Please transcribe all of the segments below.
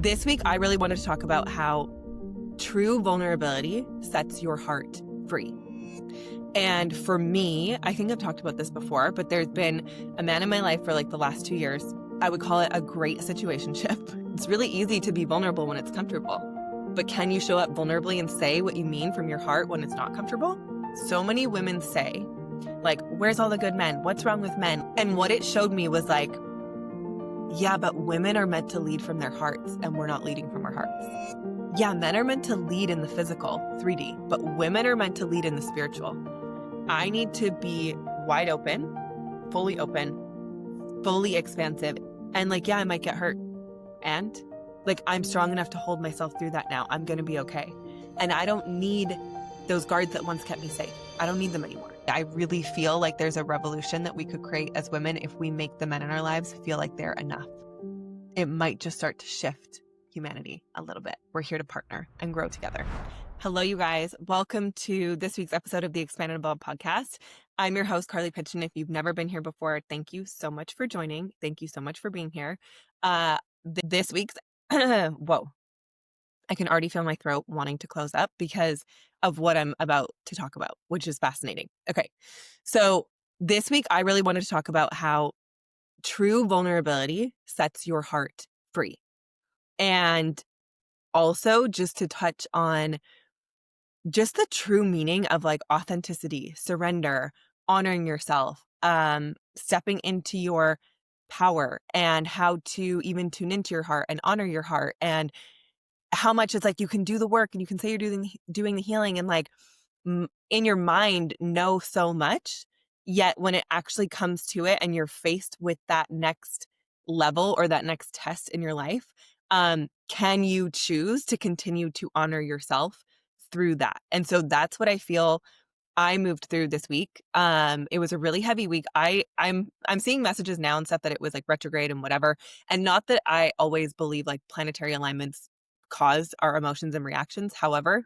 This week, I really wanted to talk about how true vulnerability sets your heart free. And for me, I think I've talked about this before, but there's been a man in my life for like the last 2 years. I would call it a great situationship. It's really easy to be vulnerable when it's comfortable. But can you show up vulnerably and say what you mean from your heart when it's not comfortable? So many women say, like, where's all the good men? What's wrong with men? And what it showed me was like, yeah, but women are meant to lead from their hearts, and we're not leading from our hearts. Yeah, men are meant to lead in the physical, 3D, but women are meant to lead in the spiritual. I need to be wide open, fully expansive. And like, yeah, I might get hurt. And like, I'm strong enough to hold myself through that now. I'm going to be okay. And I don't need those guards that once kept me safe. I don't need them anymore. I really feel like there's a revolution that we could create as women if we make the men in our lives feel like they're enough. It might just start to shift humanity a little bit. We're here to partner and grow together. Hello, you guys. Welcome to this week's episode of the Expand and Evolve podcast. I'm your host, Carly Pitchen. If you've never been here before, thank you so much for joining. Thank you so much for being here. This week's, whoa, I can already feel my throat wanting to close up because of what I'm about to talk about, which is fascinating. Okay. So this week, I really wanted to talk about how true vulnerability sets your heart free. And also just to touch on just the true meaning of like authenticity, surrender, honoring yourself, stepping into your power, and how to even tune into your heart and honor your heart, and how much it's like you can do the work and you can say you're doing the healing and like in your mind know so much, yet when it actually comes to it and you're faced with that next level or that next test in your life, can you choose to continue to honor yourself through that? And so that's what I feel I moved through this week. It was a really heavy week. I'm seeing messages now and stuff that it was like retrograde and whatever. And not that I always believe like planetary alignments cause our emotions and reactions. However,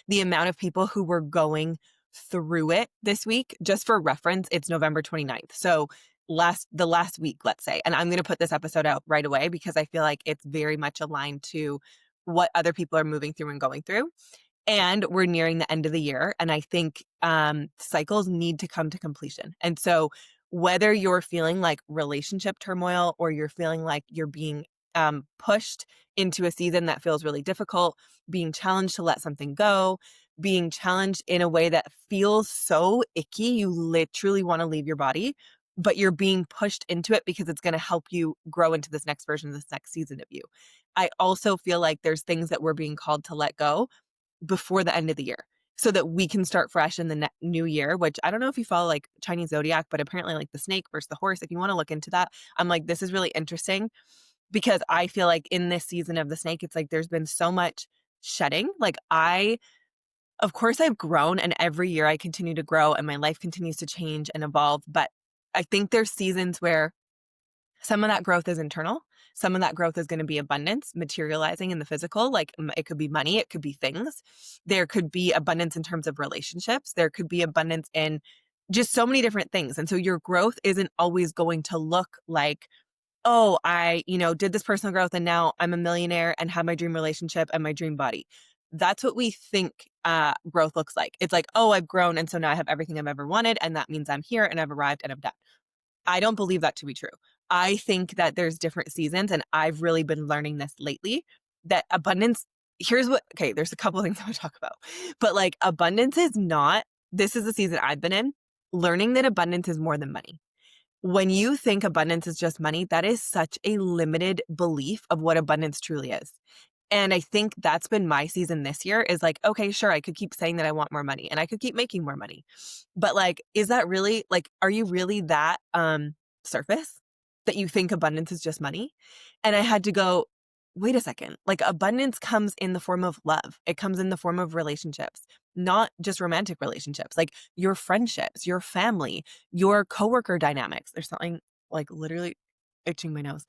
the amount of people who were going through it this week, just for reference, it's November 29th. So the last week, let's say, and I'm going to put this episode out right away because I feel like it's very much aligned to what other people are moving through and going through. And we're nearing the end of the year. And I think cycles need to come to completion. And so whether you're feeling like relationship turmoil or you're feeling like you're being pushed into a season that feels really difficult, being challenged to let something go, being challenged in a way that feels so icky, you literally want to leave your body, but you're being pushed into it because it's going to help you grow into this next version, this next season of you. I also feel like there's things that we're being called to let go before the end of the year so that we can start fresh in the new year, which I don't know if you follow like Chinese zodiac, but apparently like the snake versus the horse, if you want to look into that, I'm like, this is really interesting because I feel like in this season of the snake, it's like there's been so much shedding. Like of course I've grown and every year I continue to grow and my life continues to change and evolve. But I think there's seasons where some of that growth is internal. Some of that growth is going to be abundance materializing in the physical. Like it could be money, it could be things. There could be abundance in terms of relationships. There could be abundance in just so many different things. And so your growth isn't always going to look like, oh, I, did this personal growth and now I'm a millionaire and have my dream relationship and my dream body. That's what we think growth looks like. It's like, oh, I've grown and so now I have everything I've ever wanted and that means I'm here and I've arrived and I'm done. I don't believe that to be true. I think that there's different seasons, and I've really been learning this lately, that abundance, there's a couple of things I want to talk about, but like abundance is not, this is the season I've been in, learning that abundance is more than money. When you think abundance is just money, that is such a limited belief of what abundance truly is. And I think that's been my season this year is like, okay, sure, I could keep saying that I want more money and I could keep making more money. But like, is that really like, are you really that surface that you think abundance is just money? And I had to go, wait a second, like abundance comes in the form of love. It comes in the form of relationships, not just romantic relationships, like your friendships, your family, your coworker dynamics. There's something like literally itching my nose.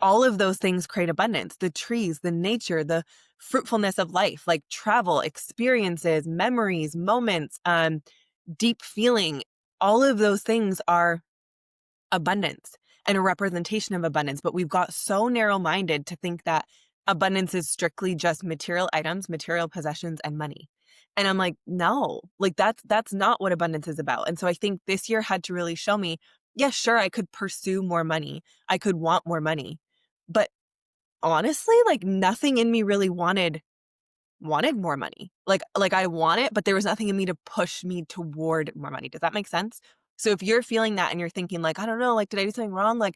All of those things create abundance. The trees, the nature, the fruitfulness of life, like travel, experiences, memories, moments, deep feeling, all of those things are abundance. and a representation of abundance. But we've got so narrow-minded to think that abundance is strictly just material items, material possessions, and money. And I'm like, no, like that's not what abundance is about. And so I think this year had to really show me, yeah, sure, I could pursue more money. I could want more money. But honestly, like nothing in me really wanted more money. Like I want it, but there was nothing in me to push me toward more money. Does that make sense? So if you're feeling that and you're thinking like, I don't know, like, did I do something wrong? Like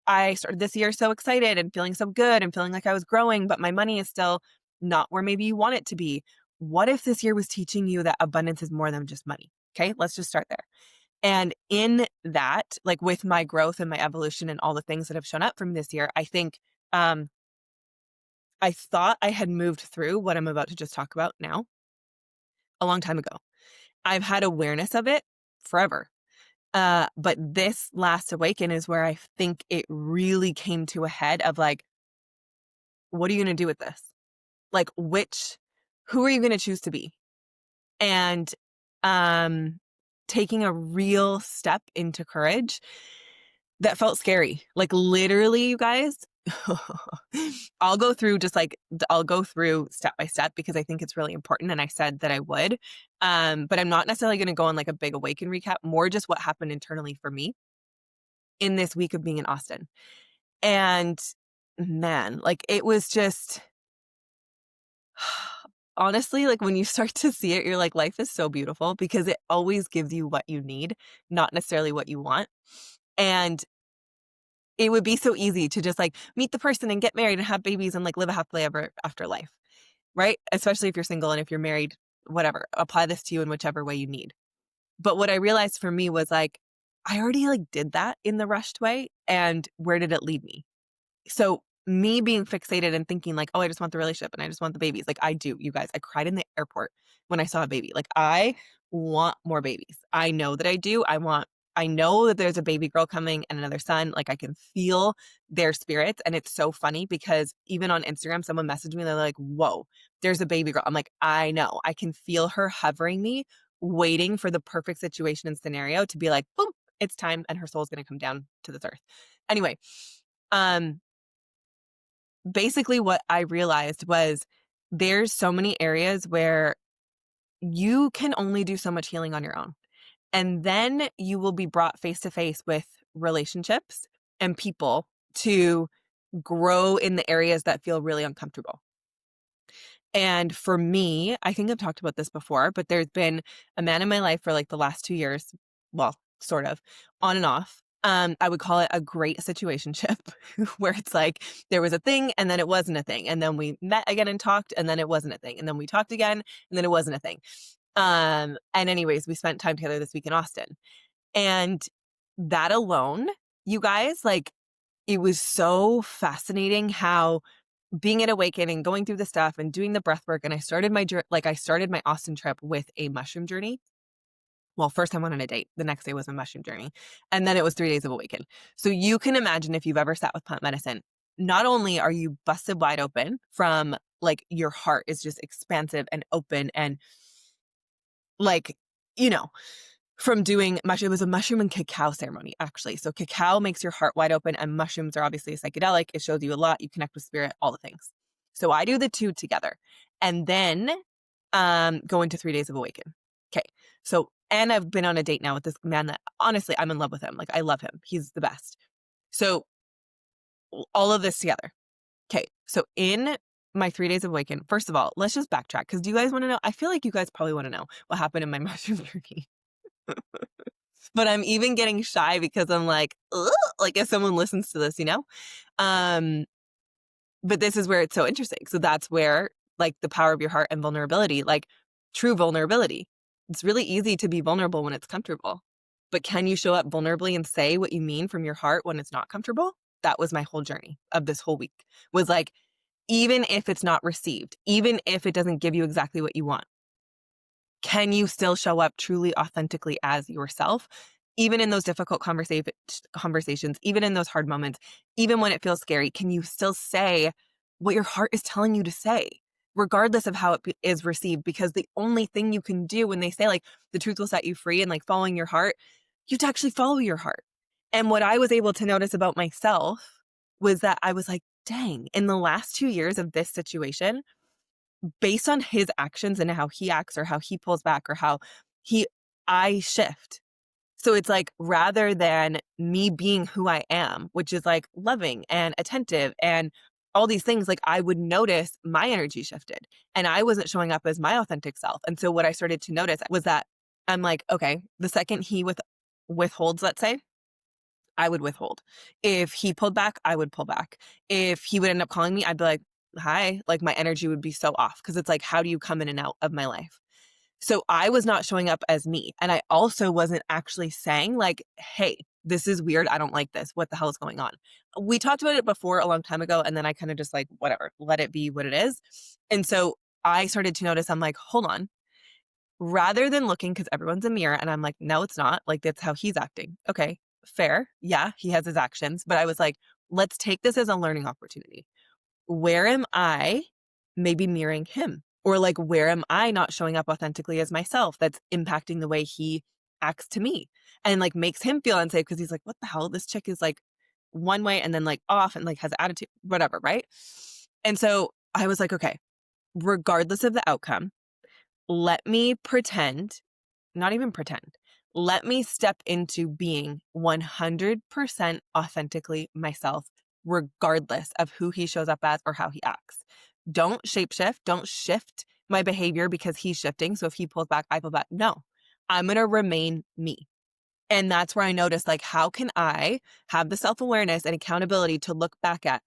I started this year so excited and feeling so good and feeling like I was growing, but my money is still not where maybe you want it to be. What if this year was teaching you that abundance is more than just money? Okay, let's just start there. And in that, like with my growth and my evolution and all the things that have shown up from this year, I think I thought I had moved through what I'm about to just talk about now a long time ago. I've had awareness of it forever. But this last awaken is where I think it really came to a head of like, what are you going to do with this? Like, who are you going to choose to be? And taking a real step into courage that felt scary. Like literally, you guys, I'll go through step by step because I think it's really important. And I said that I would. But I'm not necessarily going to go on like a big awaken recap, more just what happened internally for me in this week of being in Austin. And man, like it was just honestly, like when you start to see it, you're like, life is so beautiful because it always gives you what you need, not necessarily what you want. And it would be so easy to just like meet the person and get married and have babies and like live a happily ever after life, right? Especially if you're single and if you're married, whatever, apply this to you in whichever way you need. But what I realized for me was like, I already like did that in the rushed way. And where did it lead me? So me being fixated and thinking like, oh, I just want the relationship and I just want the babies. Like I do, you guys. I cried in the airport when I saw a baby. Like I want more babies. I know that I do. I know that there's a baby girl coming and another son. Like I can feel their spirits. And it's so funny because even on Instagram, someone messaged me, they're like, whoa, there's a baby girl. I'm like, I know. I can feel her hovering me, waiting for the perfect situation and scenario to be like, boom, it's time. And her soul's going to come down to this earth. Anyway, basically what I realized was there's so many areas where you can only do so much healing on your own. And then you will be brought face to face with relationships and people to grow in the areas that feel really uncomfortable. And for me, I think I've talked about this before, but there's been a man in my life for like the last 2 years, well, sort of on and off. I would call it a great situationship where it's like there was a thing and then it wasn't a thing. And then we met again and talked and then it wasn't a thing. And then we talked again and then it wasn't a thing. And anyways, we spent time together this week in Austin. And that alone, you guys, like it was so fascinating how being at Awaken, going through the stuff and doing the breath work. And I started my Austin trip with a mushroom journey. Well, first I went on a date. The next day was a mushroom journey. And then it was 3 days of Awaken. So you can imagine if you've ever sat with plant medicine, not only are you busted wide open from like your heart is just expansive and open and like, you know, from doing it was a mushroom and cacao ceremony, actually. So cacao makes your heart wide open and mushrooms are obviously psychedelic. It shows you a lot. You connect with spirit, all the things. So I do the two together and then go into 3 days of Awaken. Okay. So, and I've been on a date now with this man that honestly, I'm in love with him. Like I love him. He's the best. So all of this together. Okay. So in my 3 days of Awaken, first of all, let's just backtrack. Cause do you guys want to know? I feel like you guys probably want to know what happened in my mushroom journey. But I'm even getting shy because I'm like, ugh, like if someone listens to this, you know? But this is where it's so interesting. So that's where like the power of your heart and vulnerability, like true vulnerability. It's really easy to be vulnerable when it's comfortable. But can you show up vulnerably and say what you mean from your heart when it's not comfortable? That was my whole journey of this whole week. Was like, even if it's not received, even if it doesn't give you exactly what you want, can you still show up truly authentically as yourself, even in those difficult conversations, even in those hard moments, even when it feels scary? Can you still say what your heart is telling you to say, regardless of how it is received? Because the only thing you can do when they say like the truth will set you free and like following your heart, you have to actually follow your heart. And what I was able to notice about myself was that I was like, dang, in the last 2 years of this situation, based on his actions and how he acts or how he pulls back or how he, I shift. So it's like, rather than me being who I am, which is like loving and attentive and all these things, like I would notice my energy shifted and I wasn't showing up as my authentic self. And so what I started to notice was that I'm like, okay, the second he withholds, let's say, I would withhold. If he pulled back, I would pull back. If he would end up calling me, I'd be like, hi, like my energy would be so off. Cause it's like, how do you come in and out of my life? So I was not showing up as me. And I also wasn't actually saying like, hey, this is weird. I don't like this. What the hell is going on? We talked about it before a long time ago. And then I kind of just like, whatever, let it be what it is. And so I started to notice, I'm like, hold on. Rather than looking, because everyone's a mirror, and I'm like, no, it's not. Like, that's how he's acting. Okay, fair. Yeah, he has his actions. But I was like, let's take this as a learning opportunity. Where am I maybe mirroring him? Or like, where am I not showing up authentically as myself that's impacting the way he acts to me and like makes him feel unsafe because he's like, what the hell? This chick is like one way and then like off and like has attitude, whatever, right? And so I was like, okay, regardless of the outcome, let me pretend, not even pretend, let me step into being 100% authentically myself, regardless of who he shows up as or how he acts. Don't shapeshift. Don't shift my behavior because he's shifting. So if he pulls back, I pull back. No, I'm going to remain me. And that's where I noticed, like, how can I have the self-awareness and accountability to look back at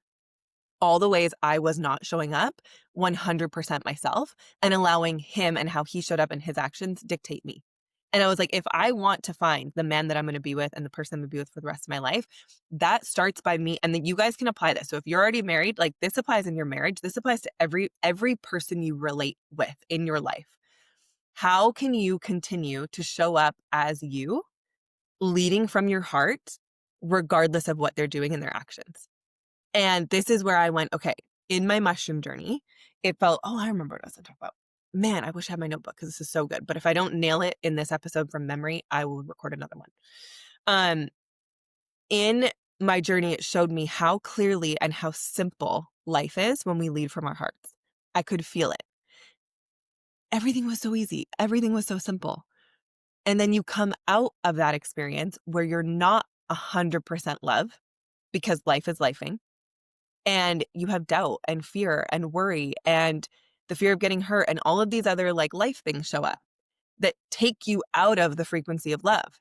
all the ways I was not showing up 100% myself and allowing him and how he showed up in his actions dictate me. And I was like, if I want to find the man that I'm going to be with and the person I'm going to be with for the rest of my life, that starts by me. And then you guys can apply this. So if you're already married, like this applies in your marriage. This applies to every person you relate with in your life. How can you continue to show up as you, leading from your heart, regardless of what they're doing in their actions? And this is where I went, okay, in my mushroom journey, it felt, oh, I remember what I was going to talk about. Man, I wish I had my notebook because this is so good. But if I don't nail it in this episode from memory, I will record another one. In my journey, it showed me how clearly and how simple life is when we lead from our hearts. I could feel it. Everything was so easy. Everything was so simple. And then you come out of that experience where you're not 100% love because life is lifing. And you have doubt and fear and worry and the fear of getting hurt and all of these other like life things show up that take you out of the frequency of love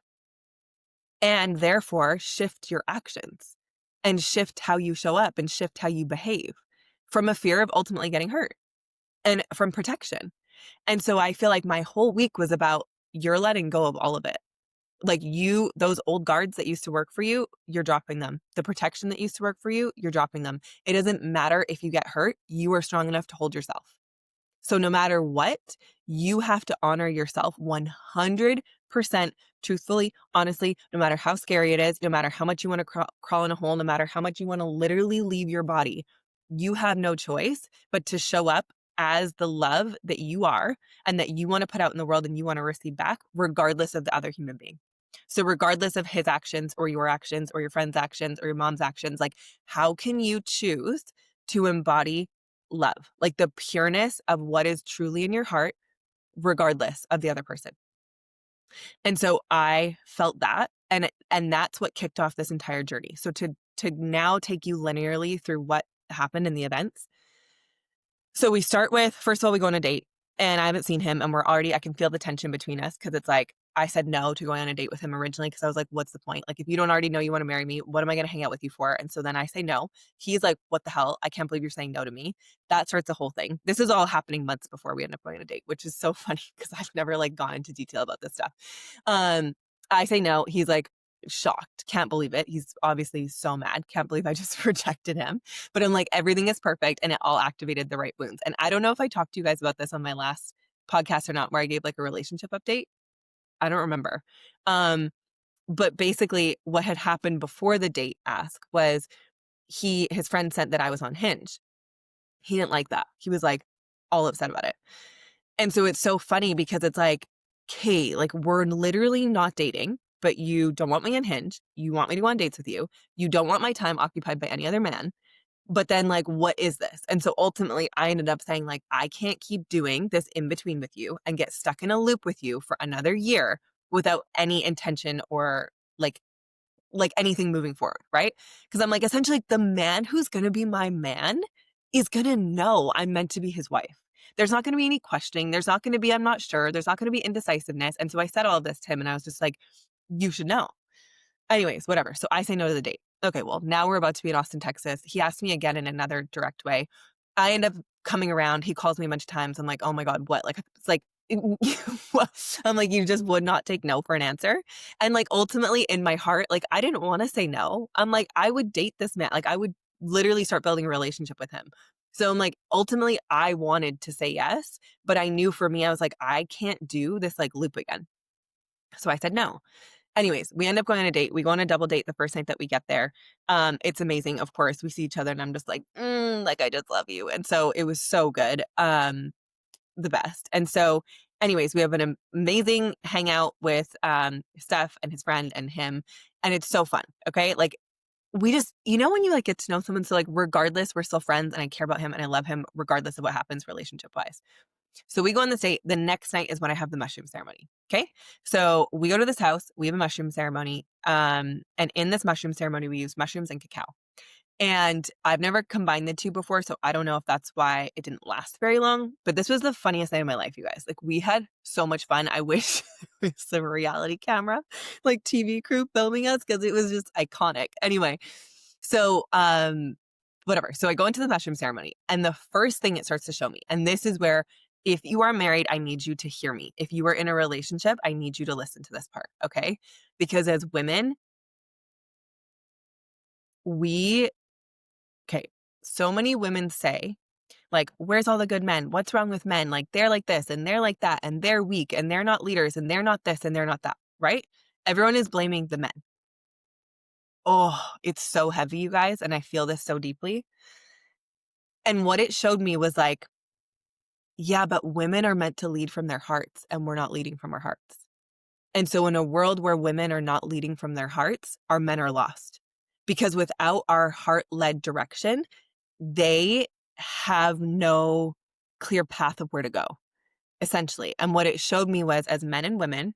and therefore shift your actions and shift how you show up and shift how you behave from a fear of ultimately getting hurt and from protection. And so I feel like my whole week was about you're letting go of all of it. Like those old guards that used to work for you, you're dropping them. The protection that used to work for you, you're dropping them. It doesn't matter if you get hurt, you are strong enough to hold yourself. So no matter what, you have to honor yourself 100% truthfully, honestly, no matter how scary it is, no matter how much you want to crawl in a hole, no matter how much you want to literally leave your body, you have no choice but to show up as the love that you are and that you want to put out in the world and you want to receive back, regardless of the other human being. So regardless of his actions or your friend's actions or your mom's actions, like how can you choose to embody love, like the pureness of what is truly in your heart, regardless of the other person? And so I felt that, and that's what kicked off this entire journey. So to now take you linearly through what happened in the events. So we start with, first of all, we go on a date and I haven't seen him and I can feel the tension between us because it's like, I said no to going on a date with him originally because I was like, what's the point? Like, if you don't already know you want to marry me, what am I going to hang out with you for? And so then I say no. He's like, what the hell? I can't believe you're saying no to me. That starts the whole thing. This is all happening months before we end up going on a date, which is so funny because I've never like gone into detail about this stuff. I say no. He's like shocked. Can't believe it. He's obviously so mad. Can't believe I just rejected him. But I'm like, everything is perfect and it all activated the right wounds. And I don't know if I talked to you guys about this on my last podcast or not, where I gave like a relationship update. I don't remember. But basically what had happened before the date ask was his friend said that I was on Hinge. He didn't like that. He was like all upset about it. And so it's so funny because it's like, okay, like we're literally not dating. but you don't want me unhinged. You want me to go on dates with you. You don't want my time occupied by any other man. But then, like, what is this? And so ultimately, I ended up saying, like, I can't keep doing this in between with you and get stuck in a loop with you for another year without any intention or like anything moving forward, right? Because I'm like, essentially, the man who's going to be my man is going to know I'm meant to be his wife. There's not going to be any questioning. There's not going to be, I'm not sure. There's not going to be indecisiveness. And so I said all of this to him and I was just like, you should know. Anyways, whatever. So I say no to the date. Okay, well, now we're about to be in Austin, Texas. He asked me again in another direct way. I end up coming around. He calls me a bunch of times. I'm like, oh my God, what? Like, it's like, I'm like, you just would not take no for an answer. And like, ultimately in my heart, like, I didn't want to say no. I'm like, I would date this man. Like, I would literally start building a relationship with him. So I'm like, ultimately, I wanted to say yes, but I knew for me, I was like, I can't do this like loop again. So I said no. Anyways, we end up going on a date. We go on a double date the first night that we get there. It's amazing. Of course, we see each other and I'm just like I just love you. And so it was so good. The best. And so anyways, we have an amazing hangout with Steph and his friend and him. And it's so fun. Okay. Like we just, when you like get to know someone, so like regardless, we're still friends and I care about him and I love him regardless of what happens relationship wise. So we go on this date. The next night is when I have the mushroom ceremony. Okay. So we go to this house. We have a mushroom ceremony. And in this mushroom ceremony, we use mushrooms and cacao. And I've never combined the two before. So I don't know if that's why it didn't last very long. But this was the funniest night of my life, you guys. Like we had so much fun. I wish it was a reality camera, like TV crew filming us because it was just iconic. Anyway, so whatever. So I go into the mushroom ceremony and the first thing it starts to show me, and this is where if you are married, I need you to hear me. If you are in a relationship, I need you to listen to this part, okay? Because as women, okay, so many women say, like, where's all the good men? What's wrong with men? Like, they're like this and they're like that and they're weak and they're not leaders and they're not this and they're not that, right? Everyone is blaming the men. Oh, it's so heavy, you guys. And I feel this so deeply. And what it showed me was like, yeah, but women are meant to lead from their hearts and we're not leading from our hearts. And so in a world where women are not leading from their hearts, our men are lost. Because without our heart-led direction, they have no clear path of where to go, essentially. And what it showed me was as men and women,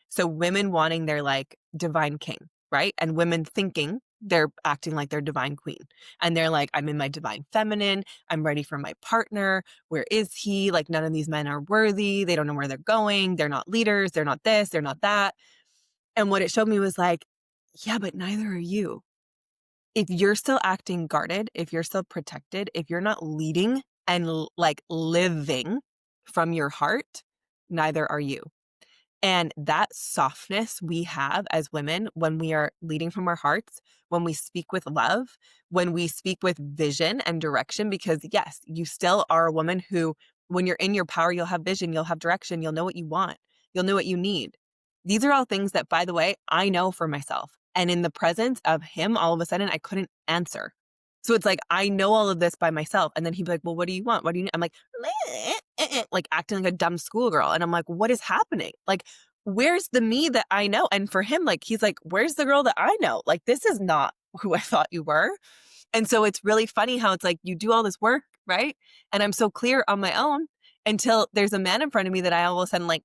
so women wanting their like divine king, right? And women thinking they're acting like their divine queen. And they're like, I'm in my divine feminine. I'm ready for my partner. Where is he? Like, none of these men are worthy. They don't know where they're going. They're not leaders. They're not this. They're not that. And what it showed me was like, yeah, but neither are you. If you're still acting guarded, if you're still protected, if you're not leading and like living from your heart, neither are you. And that softness we have as women when we are leading from our hearts, when we speak with love, when we speak with vision and direction, because yes, you still are a woman who, when you're in your power, you'll have vision, you'll have direction, you'll know what you want, you'll know what you need. These are all things that, by the way, I know for myself. And in the presence of him, all of a sudden, I couldn't answer. So it's like, I know all of this by myself. And then he'd be like, well, what do you want? What do you need? I'm like, like acting like a dumb schoolgirl. And I'm like, what is happening? Like, where's the me that I know? And for him, like, he's like, where's the girl that I know? Like, this is not who I thought you were. And so it's really funny how it's like, you do all this work, right? And I'm so clear on my own until there's a man in front of me that I all of a sudden like,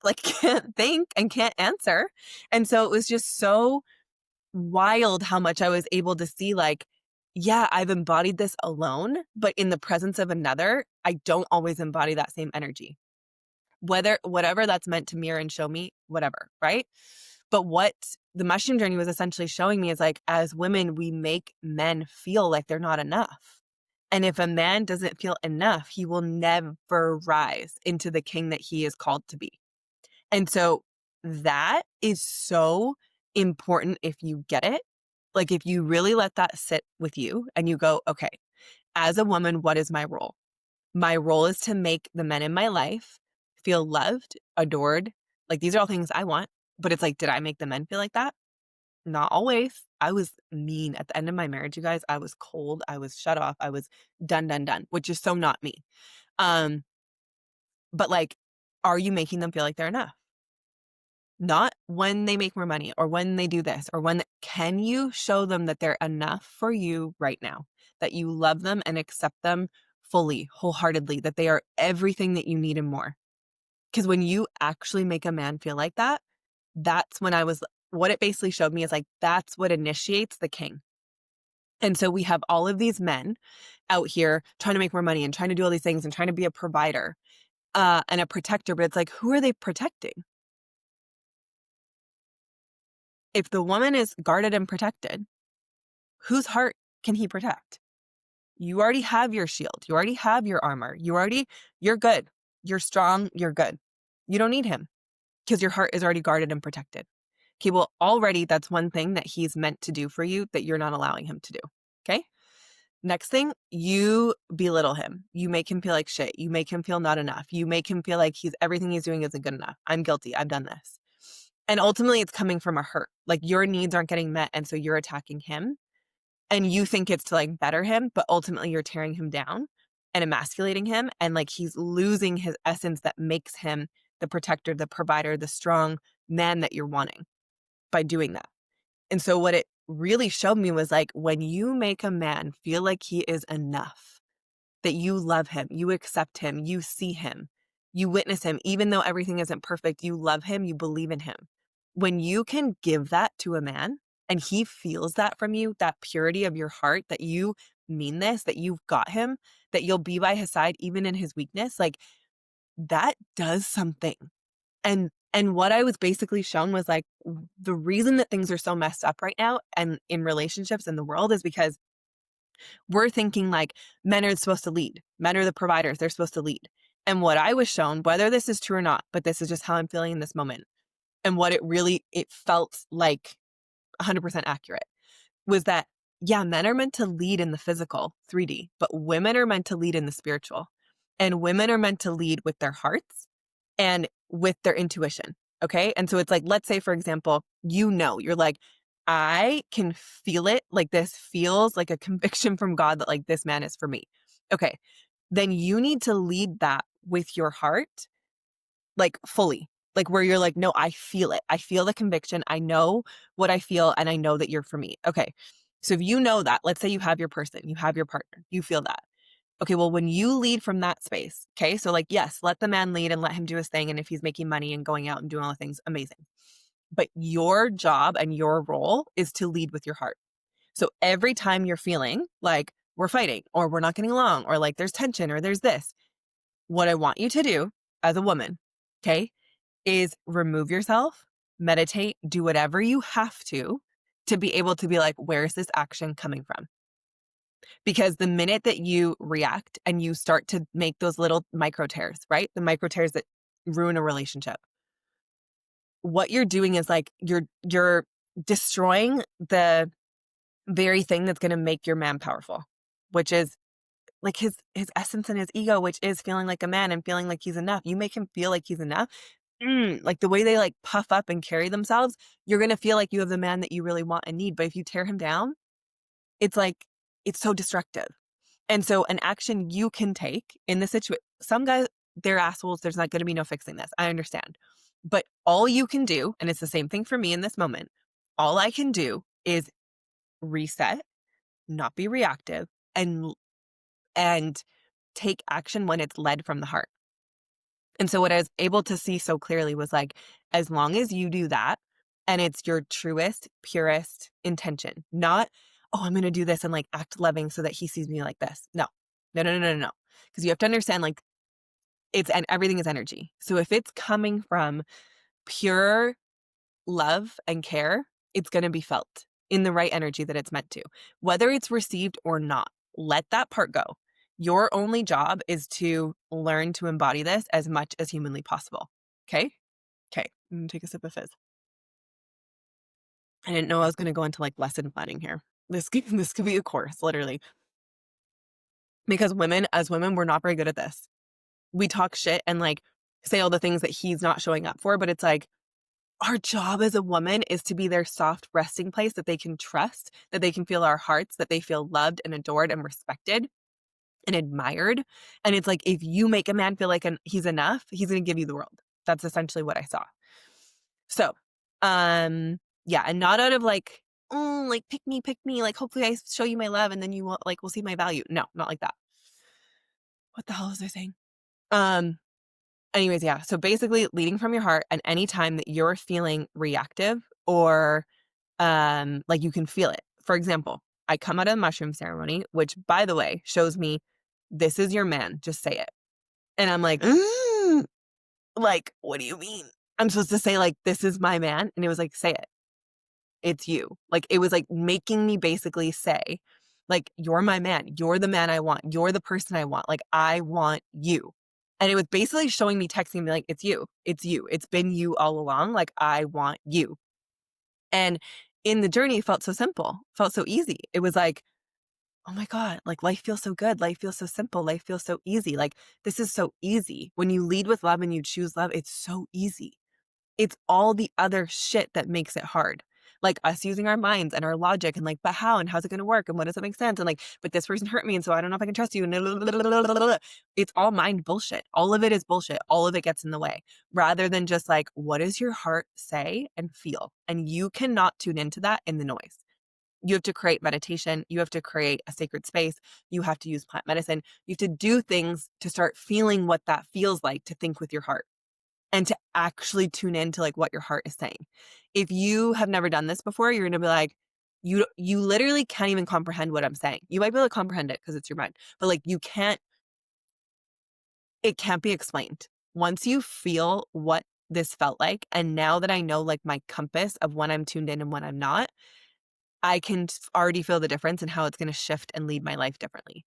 like can't think and can't answer. And so it was just so wild how much I was able to see like, yeah, I've embodied this alone, but in the presence of another, I don't always embody that same energy. Whatever that's meant to mirror and show me, whatever, right? But what the mushroom journey was essentially showing me is like, as women, we make men feel like they're not enough. And if a man doesn't feel enough, he will never rise into the king that he is called to be. And so that is so important if you get it. Like if you really let that sit with you and you go, okay, as a woman, what is my role? My role is to make the men in my life feel loved, adored. Like these are all things I want. But it's like, did I make the men feel like that? Not always. I was mean. At the end of my marriage, you guys, I was cold. I was shut off. I was done, which is so not me. But like, are you making them feel like they're enough? Not when they make more money or when they do this or can you show them that they're enough for you right now, that you love them and accept them fully, wholeheartedly, that they are everything that you need and more? Because when you actually make a man feel like that, that's when what it basically showed me is like, that's what initiates the king. And so we have all of these men out here trying to make more money and trying to do all these things and trying to be a provider and a protector. But it's like, who are they protecting? If the woman is guarded and protected, whose heart can he protect? You already have your shield. You already have your armor. You're good. You're strong. You're good. You don't need him because your heart is already guarded and protected. Okay, well, already that's one thing that he's meant to do for you that you're not allowing him to do. Okay? Next thing, you belittle him. You make him feel like shit. You make him feel not enough. You make him feel like everything he's doing isn't good enough. I'm guilty. I've done this. And ultimately it's coming from a hurt. Like your needs aren't getting met. And so you're attacking him and you think it's to like better him, but ultimately you're tearing him down and emasculating him. And like he's losing his essence that makes him the protector, the provider, the strong man that you're wanting by doing that. And so what it really showed me was like, when you make a man feel like he is enough, that you love him, you accept him, you see him, you witness him, even though everything isn't perfect, you love him, you believe in him. When you can give that to a man and he feels that from you, that purity of your heart, that you mean this, that you've got him, that you'll be by his side, even in his weakness, like that does something. And what I was basically shown was like, the reason that things are so messed up right now and in relationships in the world is because we're thinking like men are supposed to lead. Men are the providers. They're supposed to lead. And what I was shown, whether this is true or not, but this is just how I'm feeling in this moment. And what it felt like 100% accurate was that, yeah, men are meant to lead in the physical 3D, but women are meant to lead in the spiritual. And women are meant to lead with their hearts and with their intuition. Okay. And so it's like, let's say, for example, you're like, I can feel it. Like this feels like a conviction from God that like this man is for me. Okay. Then you need to lead that with your heart, like fully, like where you're like, no, I feel it. I feel the conviction. I know what I feel and I know that you're for me. Okay. So if you know that, let's say you have your person, you have your partner, you feel that. Okay, well, when you lead from that space, okay, so like, yes, let the man lead and let him do his thing. And if he's making money and going out and doing all the things, amazing. But your job and your role is to lead with your heart. So every time you're feeling like we're fighting or we're not getting along or like there's tension or there's this, what I want you to do as a woman, okay, is remove yourself, meditate, do whatever you have to be able to be like, where's this action coming from? Because the minute that you react and you start to make those little micro tears, right? The micro tears that ruin a relationship. What you're doing is like you're destroying the very thing that's going to make your man powerful, which is like his essence and his ego, which is feeling like a man and feeling like he's enough. You make him feel like he's enough. Like the way they like puff up and carry themselves, you're going to feel like you have the man that you really want and need. But if you tear him down, it's like, it's so destructive. And so an action you can take in the situation, some guys, they're assholes. There's not going to be no fixing this. I understand. But all you can do, and it's the same thing for me in this moment, all I can do is reset, not be reactive, and take action when it's led from the heart. And so what I was able to see so clearly was like, as long as you do that and it's your truest, purest intention, not, oh, I'm going to do this and like act loving so that he sees me like this. No. Because you have to understand like and everything is energy. So if it's coming from pure love and care, it's going to be felt in the right energy that it's meant to, whether it's received or not. Let that part go. Your only job is to learn to embody this as much as humanly possible. Okay? Okay. I'm going to take a sip of fizz. I didn't know I was going to go into like lesson planning here. This could be a course, literally. Because as women, we're not very good at this. We talk shit and like say all the things that he's not showing up for, but it's like, our job as a woman is to be their soft resting place that they can trust, that they can feel our hearts, that they feel loved and adored and respected and admired. And it's like, if you make a man feel like he's enough, he's going to give you the world. That's essentially what I saw. So Yeah, and not out of like, oh, like pick me, like hopefully I show you my love and then you will like will see my value. No, not like that. What the hell was I saying? Um, Anyways, yeah. So basically leading from your heart, and anytime that you're feeling reactive or like you can feel it. For example, I come out of a mushroom ceremony, which by the way shows me this is your man, just say it. And I'm like, like, what do you mean? I'm supposed to say like this is my man, and it was like, say it. It's you. Like it was like making me basically say, like, you're my man. You're the man I want. You're the person I want. Like, I want you. And it was basically showing me, texting me, like, it's you. It's you. It's been you all along. Like, I want you. And in the journey, it felt so simple, felt so easy. It was like, oh my God, like life feels so good. Life feels so simple. Life feels so easy. Like, this is so easy. When you lead with love and you choose love, it's so easy. It's all the other shit that makes it hard. Like us using our minds and our logic and like, but how and how's it going to work and what does it make sense? And like, but this person hurt me and so I don't know if I can trust you. And it's all mind bullshit. All of it is bullshit. All of it gets in the way rather than just like, what does your heart say and feel? And you cannot tune into that in the noise. You have to create meditation. You have to create a sacred space. You have to use plant medicine. You have to do things to start feeling what that feels like to think with your heart and to actually tune into like what your heart is saying. If you have never done this before, you're going to be like, you literally can't even comprehend what I'm saying. You might be able to comprehend it because it's your mind, but like it can't be explained. Once you feel what this felt like, and now that I know like my compass of when I'm tuned in and when I'm not, I can already feel the difference in how it's going to shift and lead my life differently.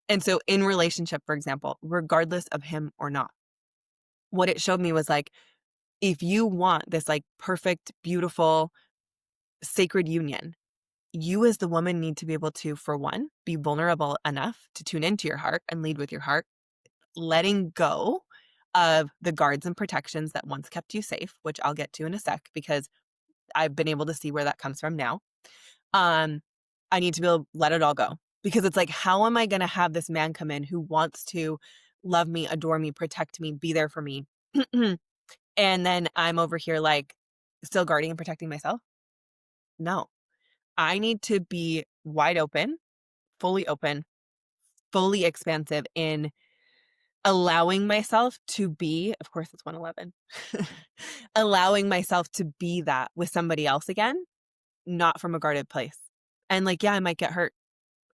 And so in relationship, for example, regardless of him or not, what it showed me was like, if you want this like perfect, beautiful, sacred union, you as the woman need to be able to, for one, be vulnerable enough to tune into your heart and lead with your heart, letting go of the guards and protections that once kept you safe, which I'll get to in a sec because I've been able to see where that comes from now. I need to be able to let it all go because it's like, how am I going to have this man come in who wants to love me, adore me, protect me, be there for me? And then I'm over here like still guarding and protecting myself? No, I need to be wide open, fully expansive in allowing myself to be, of course it's 111, allowing myself to be that with somebody else again, not from a guarded place. And like, yeah, I might get hurt.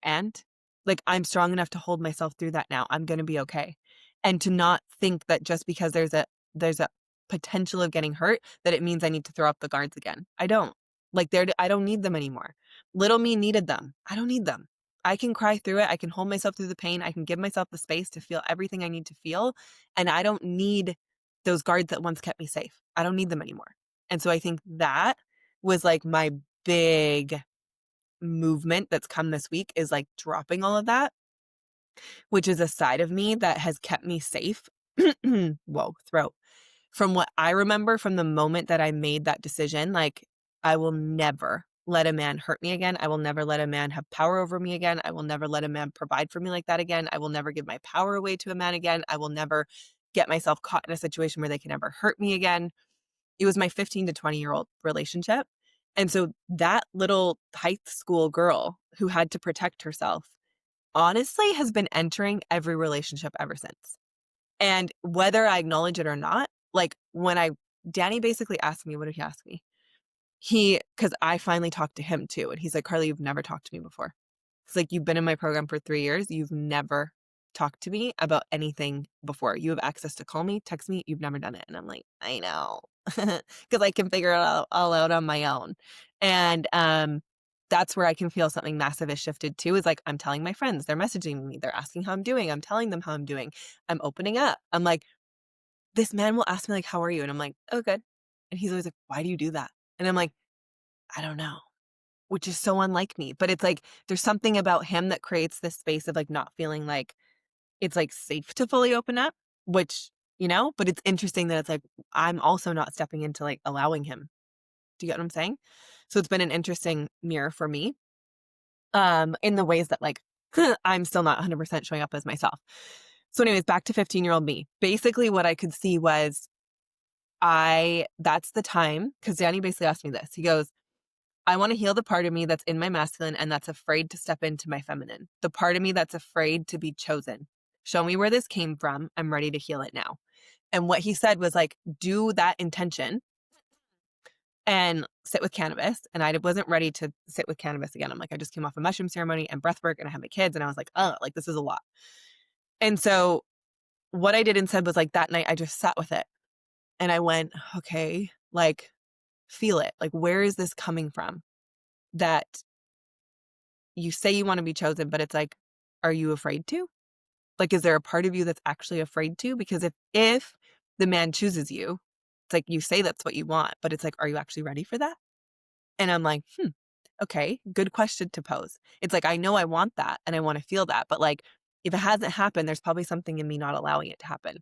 And like, I'm strong enough to hold myself through that now. I'm going to be okay. And to not think that just because there's a potential of getting hurt, that it means I need to throw up the guards again. I don't. Like I don't need them anymore. Little me needed them. I don't need them. I can cry through it. I can hold myself through the pain. I can give myself the space to feel everything I need to feel. And I don't need those guards that once kept me safe. I don't need them anymore. And so I think that was like my big movement that's come this week, is like dropping all of that, which is a side of me that has kept me safe. Whoa, throat. From what I remember from the moment that I made that decision, like, I will never let a man hurt me again. I will never let a man have power over me again. I will never let a man provide for me like that again. I will never give my power away to a man again. I will never get myself caught in a situation where they can ever hurt me again. It was my 15 to 20-year-old relationship. And so that little high school girl who had to protect herself honestly has been entering every relationship ever since. And whether I acknowledge it or not, like Danny basically asked me, what did he ask me? Because I finally talked to him too. And he's like, Carly, you've never talked to me before. It's like, you've been in my program for 3 years. You've never talked to me about anything before. You have access to call me, text me. You've never done it. And I'm like, I know, because I can figure it all out on my own. And that's where I can feel something massive has shifted too, is like, I'm telling my friends, they're messaging me, they're asking how I'm doing. I'm telling them how I'm doing. I'm opening up. I'm like, this man will ask me like, how are you? And I'm like, oh, good. And he's always like, why do you do that? And I'm like, I don't know, which is so unlike me. But it's like, there's something about him that creates this space of like not feeling like it's like safe to fully open up, which, but it's interesting that it's like, I'm also not stepping into like allowing him. Do you get what I'm saying? So it's been an interesting mirror for me, in the ways that like, I'm still not 100% showing up as myself. So anyways, back to 15-year-old me. Basically what I could see was that's the time, because Danny basically asked me this. He goes, I want to heal the part of me that's in my masculine and that's afraid to step into my feminine. The part of me that's afraid to be chosen. Show me where this came from. I'm ready to heal it now. And what he said was like, do that intention and sit with cannabis. And I wasn't ready to sit with cannabis again. I'm like, I just came off a mushroom ceremony and breath work and I had my kids. And I was like, oh, like this is a lot. And so what I did instead was like that night, I just sat with it and I went, okay, like feel it. Like, where is this coming from? That you say you want to be chosen, but it's like, are you afraid to? Like, is there a part of you that's actually afraid to? Because if the man chooses you, it's like you say that's what you want, but it's like, are you actually ready for that? And I'm like, okay, good question to pose. It's like, I know I want that and I want to feel that, but like, if it hasn't happened, there's probably something in me not allowing it to happen.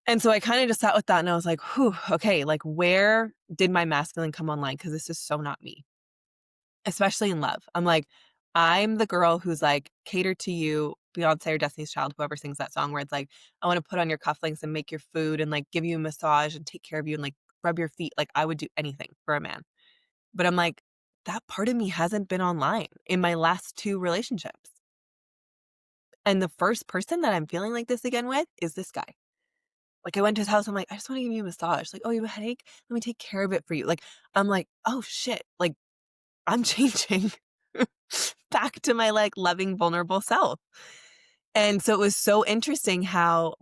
And so I kind of just sat with that and I was like, whew, okay, like where did my masculine come online? Because this is so not me, especially in love. I'm like, I'm the girl who's like, cater to you, Beyonce or Destiny's Child, whoever sings that song, where it's like, I want to put on your cufflinks and make your food and like give you a massage and take care of you and like rub your feet. Like I would do anything for a man. But I'm like, that part of me hasn't been online in my last 2 relationships. And the first person that I'm feeling like this again with is this guy. Like I went to his house, I'm like, I just want to give you a massage. Like, oh, you have a headache? Let me take care of it for you. Like, I'm like, oh shit. Like I'm changing back to my like loving, vulnerable self. And so it was so interesting how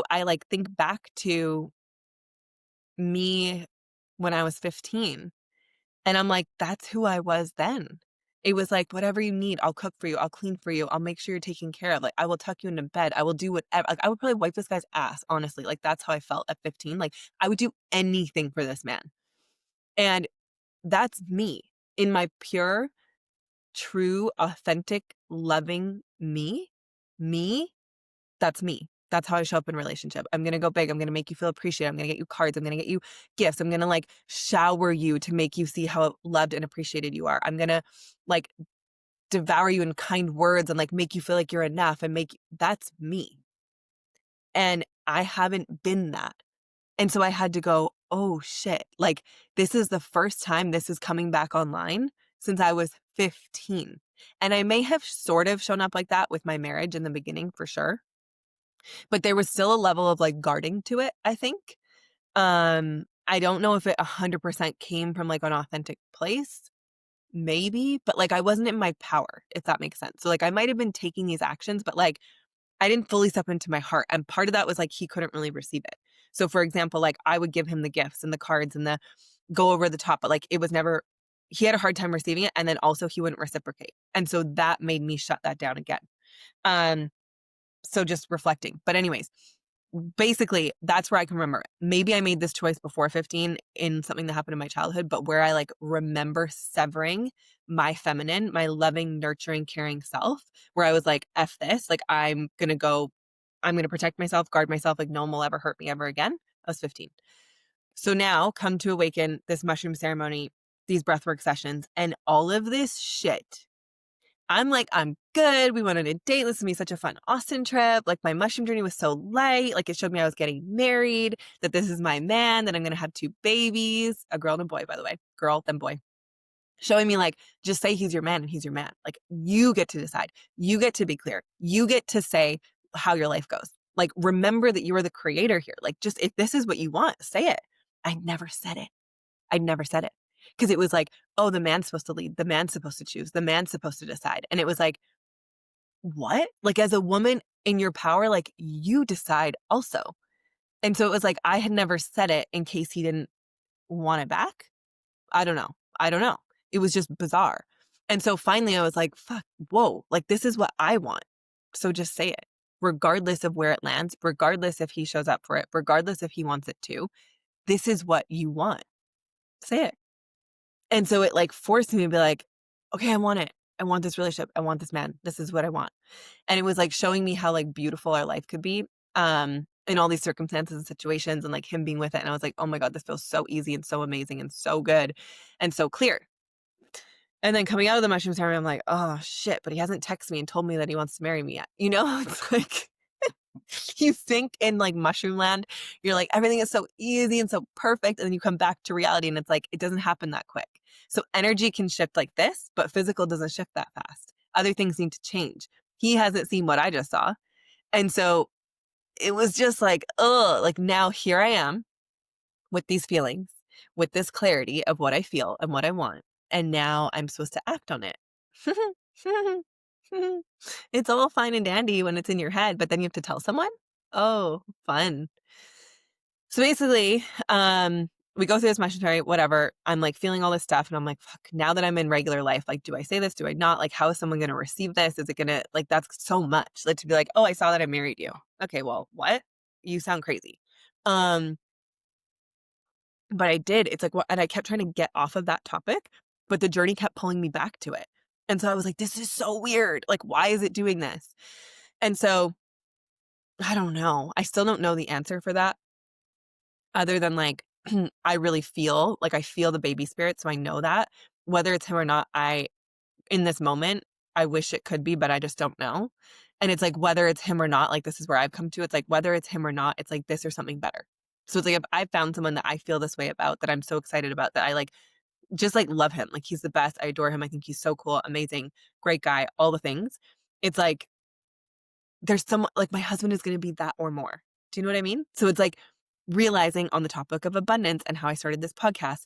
I like think back to me when I was 15. And I'm like, that's who I was then. It was like, whatever you need, I'll cook for you. I'll clean for you. I'll make sure you're taken care of. Like, I will tuck you into bed. I will do whatever. Like, I would probably wipe this guy's ass, honestly. Like, that's how I felt at 15. Like, I would do anything for this man. And that's me in my pure, true, authentic, loving me. Me, that's me. That's how I show up in relationship. I'm going to go big. I'm going to make you feel appreciated. I'm going to get you cards. I'm going to get you gifts. I'm going to like shower you to make you see how loved and appreciated you are. I'm going to like devour you in kind words and like make you feel like you're enough and that's me. And I haven't been that. And so I had to go, oh shit. Like this is the first time this is coming back online since I was 15. And I may have sort of shown up like that with my marriage in the beginning for sure. But there was still a level of like guarding to it, I think. I don't know if it 100% came from like an authentic place, maybe, but like I wasn't in my power, if that makes sense. So like I might have been taking these actions, but like I didn't fully step into my heart. And part of that was like he couldn't really receive it. So for example, like I would give him the gifts and the cards and the go over the top, but like it was never, he had a hard time receiving it. And then also he wouldn't reciprocate. And so that made me shut that down again. So just reflecting. But anyways, basically that's where I can remember it. Maybe I made this choice before 15 in something that happened in my childhood, but where I like remember severing my feminine, my loving, nurturing, caring self, where I was like, F this, like I'm going to protect myself, guard myself, like no one will ever hurt me ever again. I was 15. So now come to awaken this mushroom ceremony, these breathwork sessions, and all of this shit. I'm like, I'm good. We went on a date. This is gonna be such a fun Austin trip. Like my mushroom journey was so light. Like it showed me I was getting married, that this is my man, that I'm gonna have 2 babies, a girl and a boy, by the way, girl, then boy. Showing me like, just say he's your man and he's your man. Like you get to decide. You get to be clear. You get to say how your life goes. Like remember that you are the creator here. Like just if this is what you want, say it. I never said it. I never said it. Because it was like, oh, the man's supposed to lead. The man's supposed to choose. The man's supposed to decide. And it was like, what? Like as a woman in your power, like you decide also. And so it was like, I had never said it in case he didn't want it back. I don't know. I don't know. It was just bizarre. And so finally I was like, fuck, whoa, like this is what I want. So just say it, regardless of where it lands, regardless if he shows up for it, regardless if he wants it too. This is what you want. Say it. And so it like forced me to be like, okay, I want it. I want this relationship. I want this man. This is what I want. And it was like showing me how like beautiful our life could be in all these circumstances and situations and like him being with it. And I was like, oh my God, this feels so easy and so amazing and so good and so clear. And then coming out of the mushroom ceremony, I'm like, oh shit, but he hasn't texted me and told me that he wants to marry me yet. You know, it's like, you think in like mushroom land, you're like, everything is so easy and so perfect. And then you come back to reality and it's like, it doesn't happen that quick. So energy can shift like this, but physical doesn't shift that fast. Other things need to change. He hasn't seen what I just saw. And so it was just like, oh, like now here I am with these feelings, with this clarity of what I feel and what I want. And now I'm supposed to act on it. It's all fine and dandy when it's in your head, but then you have to tell someone. Oh, fun. So basically, we go through this mushroom whatever. I'm like feeling all this stuff and I'm like, fuck, now that I'm in regular life, like, do I say this? Do I not? Like, how is someone going to receive this? Is it going to, like, that's so much. Like to be like, oh, I saw that I married you. Okay, well, what? You sound crazy. But I did. It's like, what? And I kept trying to get off of that topic, but the journey kept pulling me back to it. And so I was like, this is so weird. Like, why is it doing this? And so I don't know. I still don't know the answer for that other than like, I really feel like I feel the baby spirit. So I know that whether it's him or not, in this moment, I wish it could be, but I just don't know. And it's like, whether it's him or not, like, this is where I've come to. It's like, whether it's him or not, it's like this or something better. So it's like, if I found someone that I feel this way about, that I'm so excited about, that I like, just like love him. Like, he's the best. I adore him. I think he's so cool, amazing, great guy, all the things. It's like, there's some, like, my husband is going to be that or more. Do you know what I mean? So it's like realizing on the topic of abundance and how I started this podcast,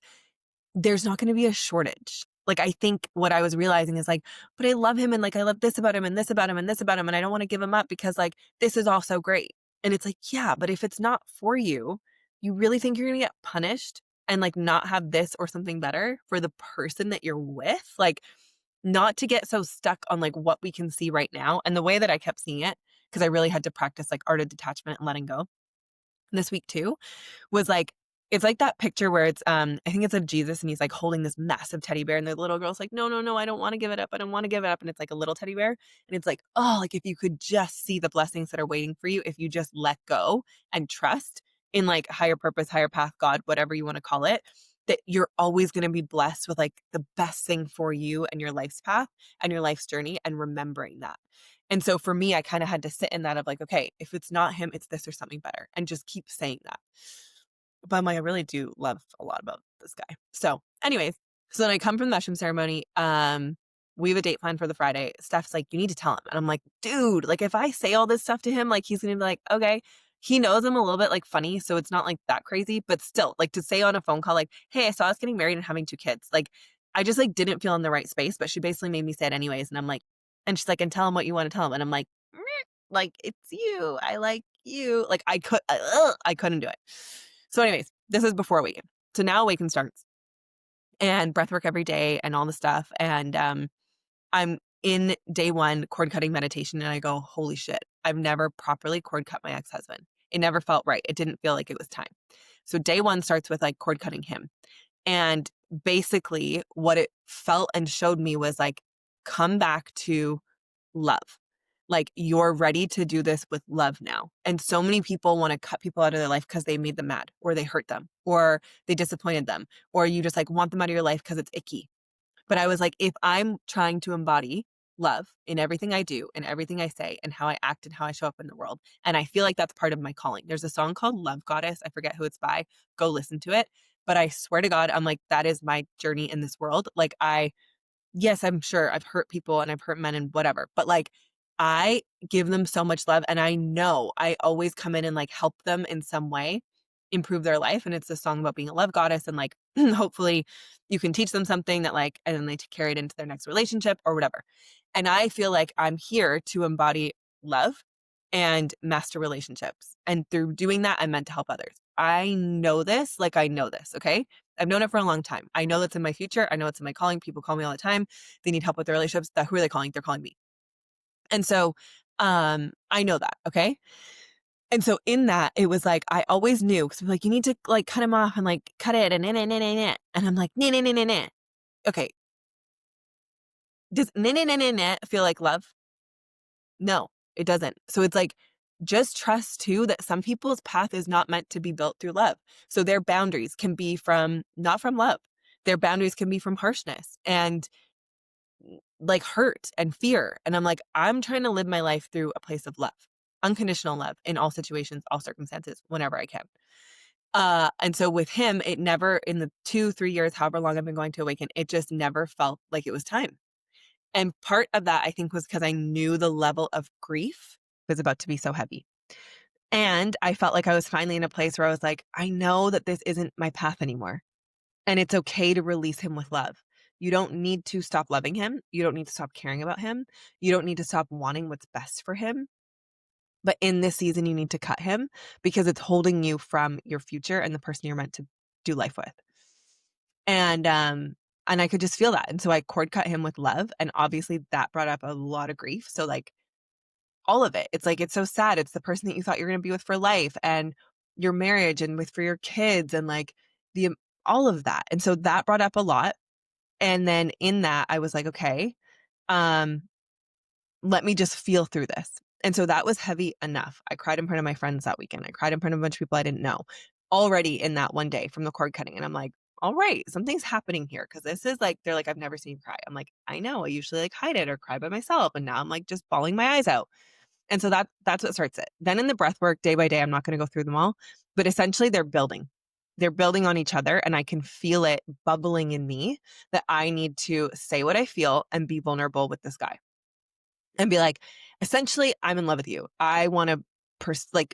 there's not going to be a shortage. Like, I think what I was realizing is like, but I love him and like, I love this about him and this about him and this about him. And I don't want to give him up because like, this is all so great. And it's like, yeah, but if it's not for you, you really think you're going to get punished and like not have this or something better for the person that you're with? Like, not to get so stuck on like what we can see right now. And the way that I kept seeing it, because I really had to practice like art of detachment and letting go this week too, was like, it's like that picture where it's I think it's of Jesus and he's like holding this massive teddy bear and the little girl's like, no, I don't want to give it up. I don't want to give it up. And it's like a little teddy bear. And it's like, oh, like if you could just see the blessings that are waiting for you, if you just let go and trust in like higher purpose, higher path, God, whatever you want to call it, that you're always going to be blessed with like the best thing for you and your life's path and your life's journey, and remembering that. And so for me, I kind of had to sit in that of like, okay, if it's not him, it's this or something better, and just keep saying that. But I'm like, I really do love a lot about this guy. So anyways, so then I come from the mushroom ceremony. We have a date plan for the Friday. Steph's like, you need to tell him. And I'm like, dude, like if I say all this stuff to him, like he's going to be like, okay. He knows I'm a little bit like funny, so it's not like that crazy, but still like to say on a phone call, like, hey, I saw us getting married and having 2 kids. Like, I just like didn't feel in the right space, but she basically made me say it anyways. And I'm like, and she's like, and tell him what you want to tell him. And I'm like, meh, like, it's you. I like you. Like I couldn't do it. So anyways, this is before Awaken. So now Awaken starts and breath work every day and all the stuff. And I'm in day 1 cord cutting meditation and I go, holy shit, I've never properly cord cut my ex-husband. It never felt right. It didn't feel like it was time. So day 1 starts with like cord cutting him. And basically what it felt and showed me was like, come back to love. Like, you're ready to do this with love now. And so many people want to cut people out of their life because they made them mad or they hurt them or they disappointed them, or you just like want them out of your life because it's icky. But I was like, if I'm trying to embody love in everything I do and everything I say and how I act and how I show up in the world, and I feel like that's part of my calling. There's a song called Love Goddess. I forget who it's by. Go listen to it. But I swear to God, I'm like, that is my journey in this world. Like yes, I'm sure I've hurt people and I've hurt men and whatever, but like I give them so much love and I know I always come in and like help them in some way improve their life. And it's a song about being a love goddess and like, hopefully you can teach them something that like, and then they carry it into their next relationship or whatever. And I feel like I'm here to embody love and master relationships. And through doing that, I'm meant to help others. I know this, like I know this, okay? I've known it for a long time. I know that's in my future. I know it's in my calling. People call me all the time. They need help with their relationships. Who are they calling? They're calling me. And so I know that, okay? And so in that, it was like, I always knew, because like, you need to like cut him off and like cut it and and I'm like, nah. Okay. Does nah feel like love? No, it doesn't. So it's like, just trust too that some people's path is not meant to be built through love. So their boundaries can be not from love. Their boundaries can be from harshness and like hurt and fear. And I'm like, I'm trying to live my life through a place of love. unconditional love in all situations, all circumstances, whenever I can. And so with him, it never, in the 2-3 years, however long I've been going to Awaken, it just never felt like it was time. And part of that, I think, was because I knew the level of grief was about to be so heavy. And I felt like I was finally in a place where I was like, I know that this isn't my path anymore. And it's okay to release him with love. You don't need to stop loving him. You don't need to stop caring about him. You don't need to stop wanting what's best for him. But in this season, you need to cut him because it's holding you from your future and the person you're meant to do life with. And I could just feel that. And so I cord cut him with love. And obviously that brought up a lot of grief. So like all of it, it's like, it's so sad. It's the person that you thought you're going to be with for life and your marriage and with for your kids and like all of that. And so that brought up a lot. And then in that, I was like, okay, let me just feel through this. And so that was heavy enough. I cried in front of my friends that weekend. I cried in front of a bunch of people I didn't know already in that one day from the cord cutting. And I'm like, all right, something's happening here. Cause this is like, they're like, I've never seen you cry. I'm like, I know. I usually like hide it or cry by myself. And now I'm like just bawling my eyes out. And so that's what starts it. Then in the breath work, day by day, I'm not going to go through them all, but essentially they're building. They're building on each other. And I can feel it bubbling in me that I need to say what I feel and be vulnerable with this guy. And be like, essentially, I'm in love with you. I want to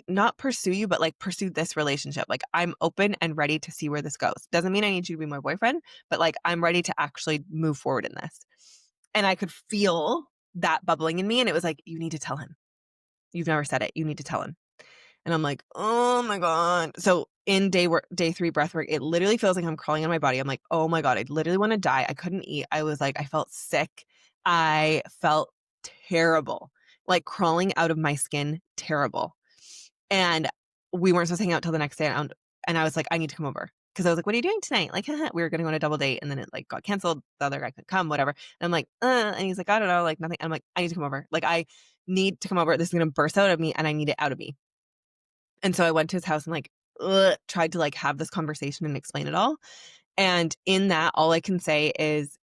not pursue you, but like pursue this relationship. Like I'm open and ready to see where this goes. Doesn't mean I need you to be my boyfriend, but like I'm ready to actually move forward in this. And I could feel that bubbling in me. And it was like, you need to tell him. You've never said it. You need to tell him. And I'm like, oh my God. So in day 3 breath work, it literally feels like I'm crawling on my body. I'm like, oh my God, I literally want to die. I couldn't eat. I was like, I felt sick. I felt terrible, like crawling out of my skin, terrible. And we weren't supposed to hang out till the next day. And I was like, I need to come over. Cause I was like, what are you doing tonight? Like, we were going to go on a double date and then it like got canceled. The other guy couldn't come, whatever. And I'm like, and he's like, I don't know, like nothing. I'm like, I need to come over. Like, I need to come over. This is going to burst out of me and I need it out of me. And so I went to his house and like, tried to like have this conversation and explain it all. And in that, all I can say is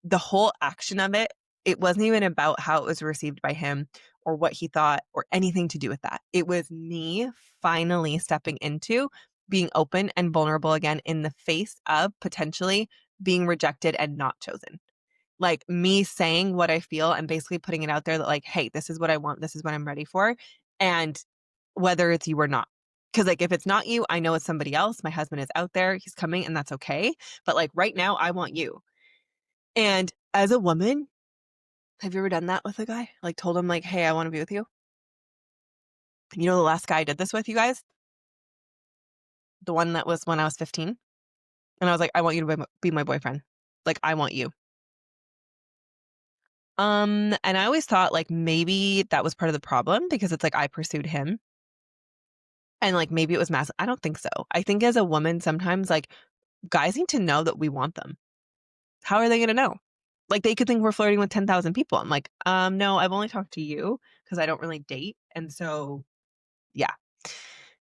the whole action of it, it wasn't even about how it was received by him or what he thought or anything to do with that. It was me finally stepping into being open and vulnerable again in the face of potentially being rejected and not chosen. Like me saying what I feel and basically putting it out there that like, hey, this is what I want. This is what I'm ready for. And whether it's you or not. Because like if it's not you, I know it's somebody else. My husband is out there. He's coming and that's okay. But like right now, I want you. And as a woman, have you ever done that with a guy? Like told him like, hey, I want to be with you? You know the last guy I did this with, you guys? The one that was when I was 15. And I was like, I want you to be my boyfriend. Like, I want you. And I always thought like maybe that was part of the problem because it's like I pursued him. And like maybe it was massive. I don't think so. I think as a woman, sometimes like guys need to know that we want them. How are they going to know? Like they could think we're flirting with 10,000 people. I'm like, no, I've only talked to you because I don't really date. And so, yeah.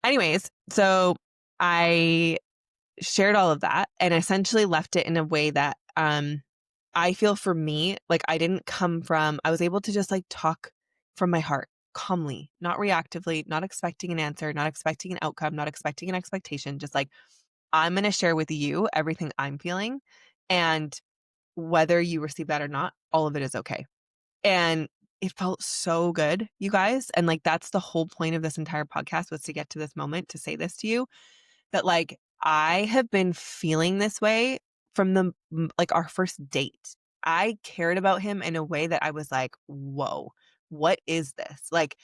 Anyways, so I shared all of that and essentially left it in a way that I feel for me, like I was able to just like talk from my heart calmly, not reactively, not expecting an answer, not expecting an outcome, not expecting an expectation, just like I'm going to share with you everything I'm feeling. And whether you receive that or not, all of it is okay. And it felt so good, you guys. And like, that's the whole point of this entire podcast was to get to this moment to say this to you that like, I have been feeling this way from like our first date. I cared about him in a way that I was like, whoa, what is this? Like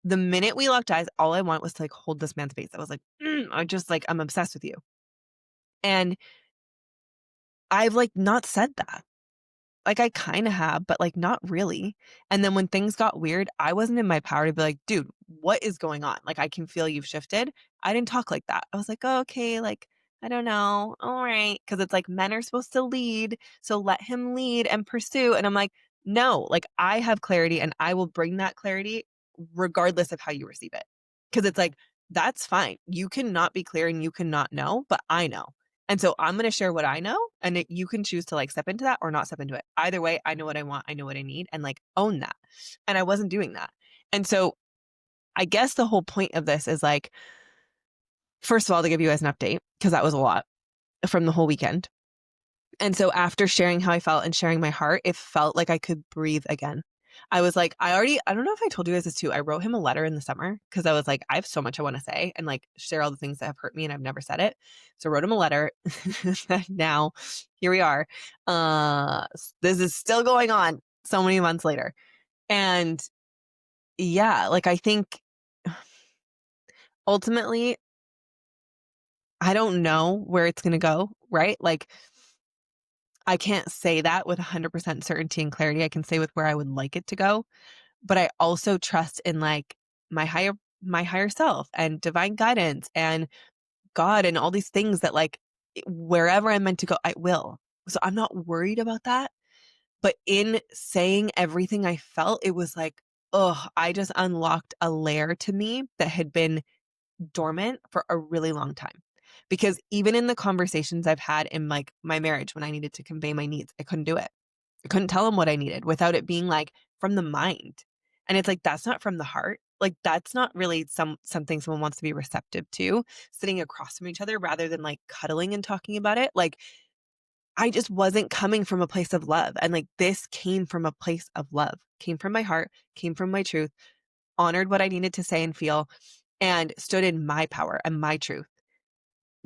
the minute we locked eyes, all I want was to like hold this man's face. I was like, I'm obsessed with you. And I've like not said that. Like I kind of have, but like not really. And then when things got weird, I wasn't in my power to be like, dude, what is going on? Like I can feel you've shifted. I didn't talk like that. I was like, oh, okay, like I don't know. All right. Cause it's like men are supposed to lead. So let him lead and pursue. And I'm like, no, like I have clarity and I will bring that clarity regardless of how you receive it. Cause it's like, that's fine. You cannot be clear and you cannot know, but I know. And so I'm going to share what I know and you can choose to like step into that or not step into it. Either way, I know what I want. I know what I need and like own that. And I wasn't doing that. And so I guess the whole point of this is like, first of all, to give you guys an update, because that was a lot from the whole weekend. And so after sharing how I felt and sharing my heart, it felt like I could breathe again. I was like, I don't know if I told you guys this too. I wrote him a letter in the summer because I was like, I have so much I want to say and like share all the things that have hurt me and I've never said it. So I wrote him a letter. Now, here we are. This is still going on so many months later. And yeah, like I think ultimately, I don't know where it's going to go, right? Like, I can't say that with 100% certainty and clarity. I can say with where I would like it to go, but I also trust in like my higher self and divine guidance and God and all these things that like wherever I'm meant to go, I will. So I'm not worried about that. But in saying everything I felt, it was like, oh, I just unlocked a layer to me that had been dormant for a really long time. Because even in the conversations I've had in like my marriage when I needed to convey my needs, I couldn't do it. I couldn't tell him what I needed without it being like from the mind. And it's like that's not from the heart. Like that's not really something someone wants to be receptive to, sitting across from each other rather than like cuddling and talking about it. Like I just wasn't coming from a place of love. And like this came from a place of love, came from my heart, came from my truth, honored what I needed to say and feel, and stood in my power and my truth,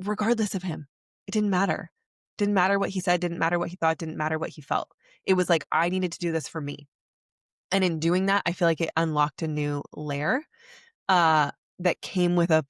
regardless of him. It didn't matter. Didn't matter what he said, didn't matter what he thought, didn't matter what he felt. It was like I needed to do this for me. And in doing that, I feel like it unlocked a new layer uh, that came with a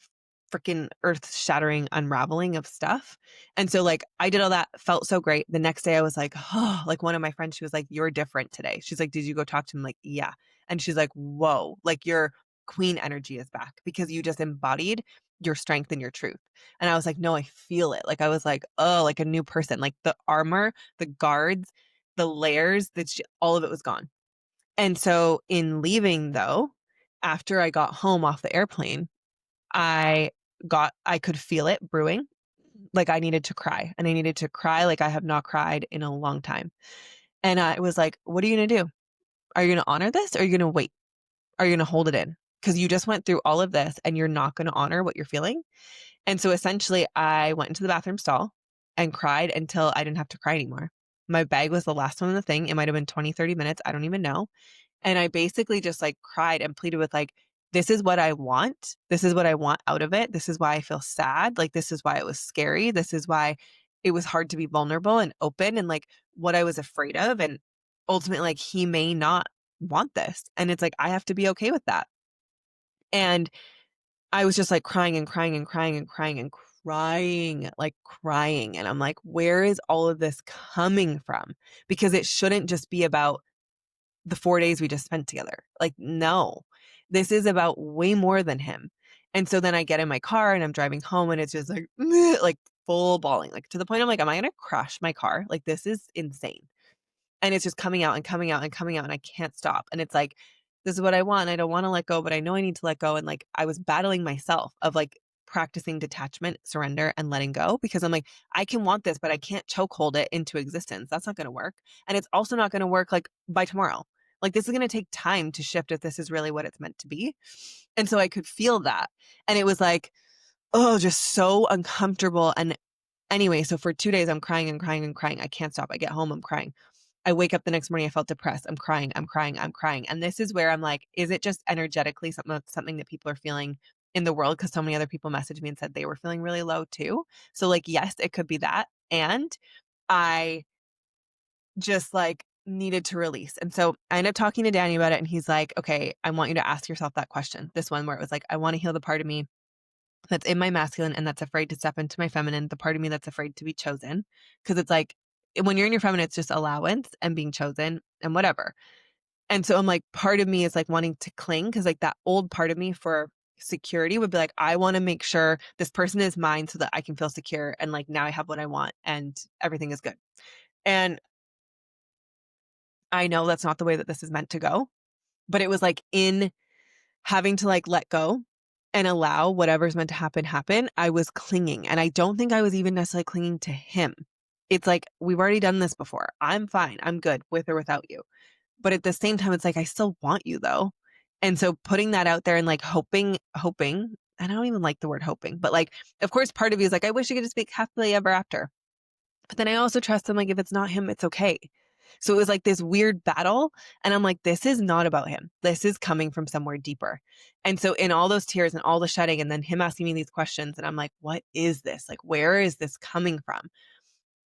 freaking earth-shattering unraveling of stuff. And so like I did all that, felt so great. The next day I was like, oh, like one of my friends, she was like, you're different today. She's like, did you go talk to him? Like, yeah. And she's like, whoa, like your queen energy is back because you just embodied your strength and your truth. And I was like, no, I feel it. Like I was like, oh, like a new person, like the armor, the guards, the layers, all of it was gone. And so in leaving though, after I got home off the airplane, I could feel it brewing. Like I needed to cry and I needed to cry like I have not cried in a long time. And I was like, what are you going to do? Are you going to honor this or are you going to wait? Are you going to hold it in? Because you just went through all of this and you're not going to honor what you're feeling. And so essentially I went into the bathroom stall and cried until I didn't have to cry anymore. My bag was the last one in the thing. It might have been 20, 30 minutes. I don't even know. And I basically just like cried and pleaded with like, this is what I want. This is what I want out of it. This is why I feel sad. Like, this is why it was scary. This is why it was hard to be vulnerable and open and like what I was afraid of. And ultimately, like, he may not want this. And it's like, I have to be okay with that. And I was just like crying and crying and crying and crying and crying, like crying. And I'm like, where is all of this coming from? Because it shouldn't just be about the 4 days we just spent together. Like, no, this is about way more than him. And so then I get in my car and I'm driving home and it's just like, like full bawling, like to the point I'm like, am I going to crash my car? Like, this is insane. And it's just coming out and coming out and coming out and I can't stop. And it's like, this is what I want. I don't want to let go, but I know I need to let go. And like, I was battling myself of like practicing detachment, surrender, and letting go because I'm like, I can want this, but I can't choke hold it into existence. That's not going to work. And it's also not going to work like by tomorrow. Like, this is going to take time to shift if this is really what it's meant to be. And so I could feel that. And it was like, oh, just so uncomfortable. And anyway, so for 2 days, I'm crying and crying and crying. I can't stop. I get home, I'm crying. I wake up the next morning, I felt depressed. I'm crying, I'm crying, I'm crying. And this is where I'm like, is it just energetically something that people are feeling in the world? Because so many other people messaged me and said they were feeling really low too. So like, yes, it could be that. And I just like needed to release. And so I ended up talking to Danny about it. And he's like, okay, I want you to ask yourself that question. This one where it was like, I want to heal the part of me that's in my masculine and that's afraid to step into my feminine, the part of me that's afraid to be chosen. Because it's like, when you're in your feminine, it's just allowance and being chosen and whatever. And so I'm like, part of me is like wanting to cling because like that old part of me for security would be like, I want to make sure this person is mine so that I can feel secure. And like, now I have what I want and everything is good. And I know that's not the way that this is meant to go, but it was like in having to like let go and allow whatever's meant to happen, I was clinging. And I don't think I was even necessarily clinging to him. It's like, we've already done this before. I'm fine. I'm good with or without you. But at the same time, it's like, I still want you though. And so putting that out there and like hoping, I don't even like the word hoping, but like, of course, part of you is like, I wish you could just be happily ever after. But then I also trust him, like, if it's not him, it's okay. So it was like this weird battle. And I'm like, this is not about him. This is coming from somewhere deeper. And so in all those tears and all the shedding, and then him asking me these questions, and I'm like, what is this? Like, where is this coming from?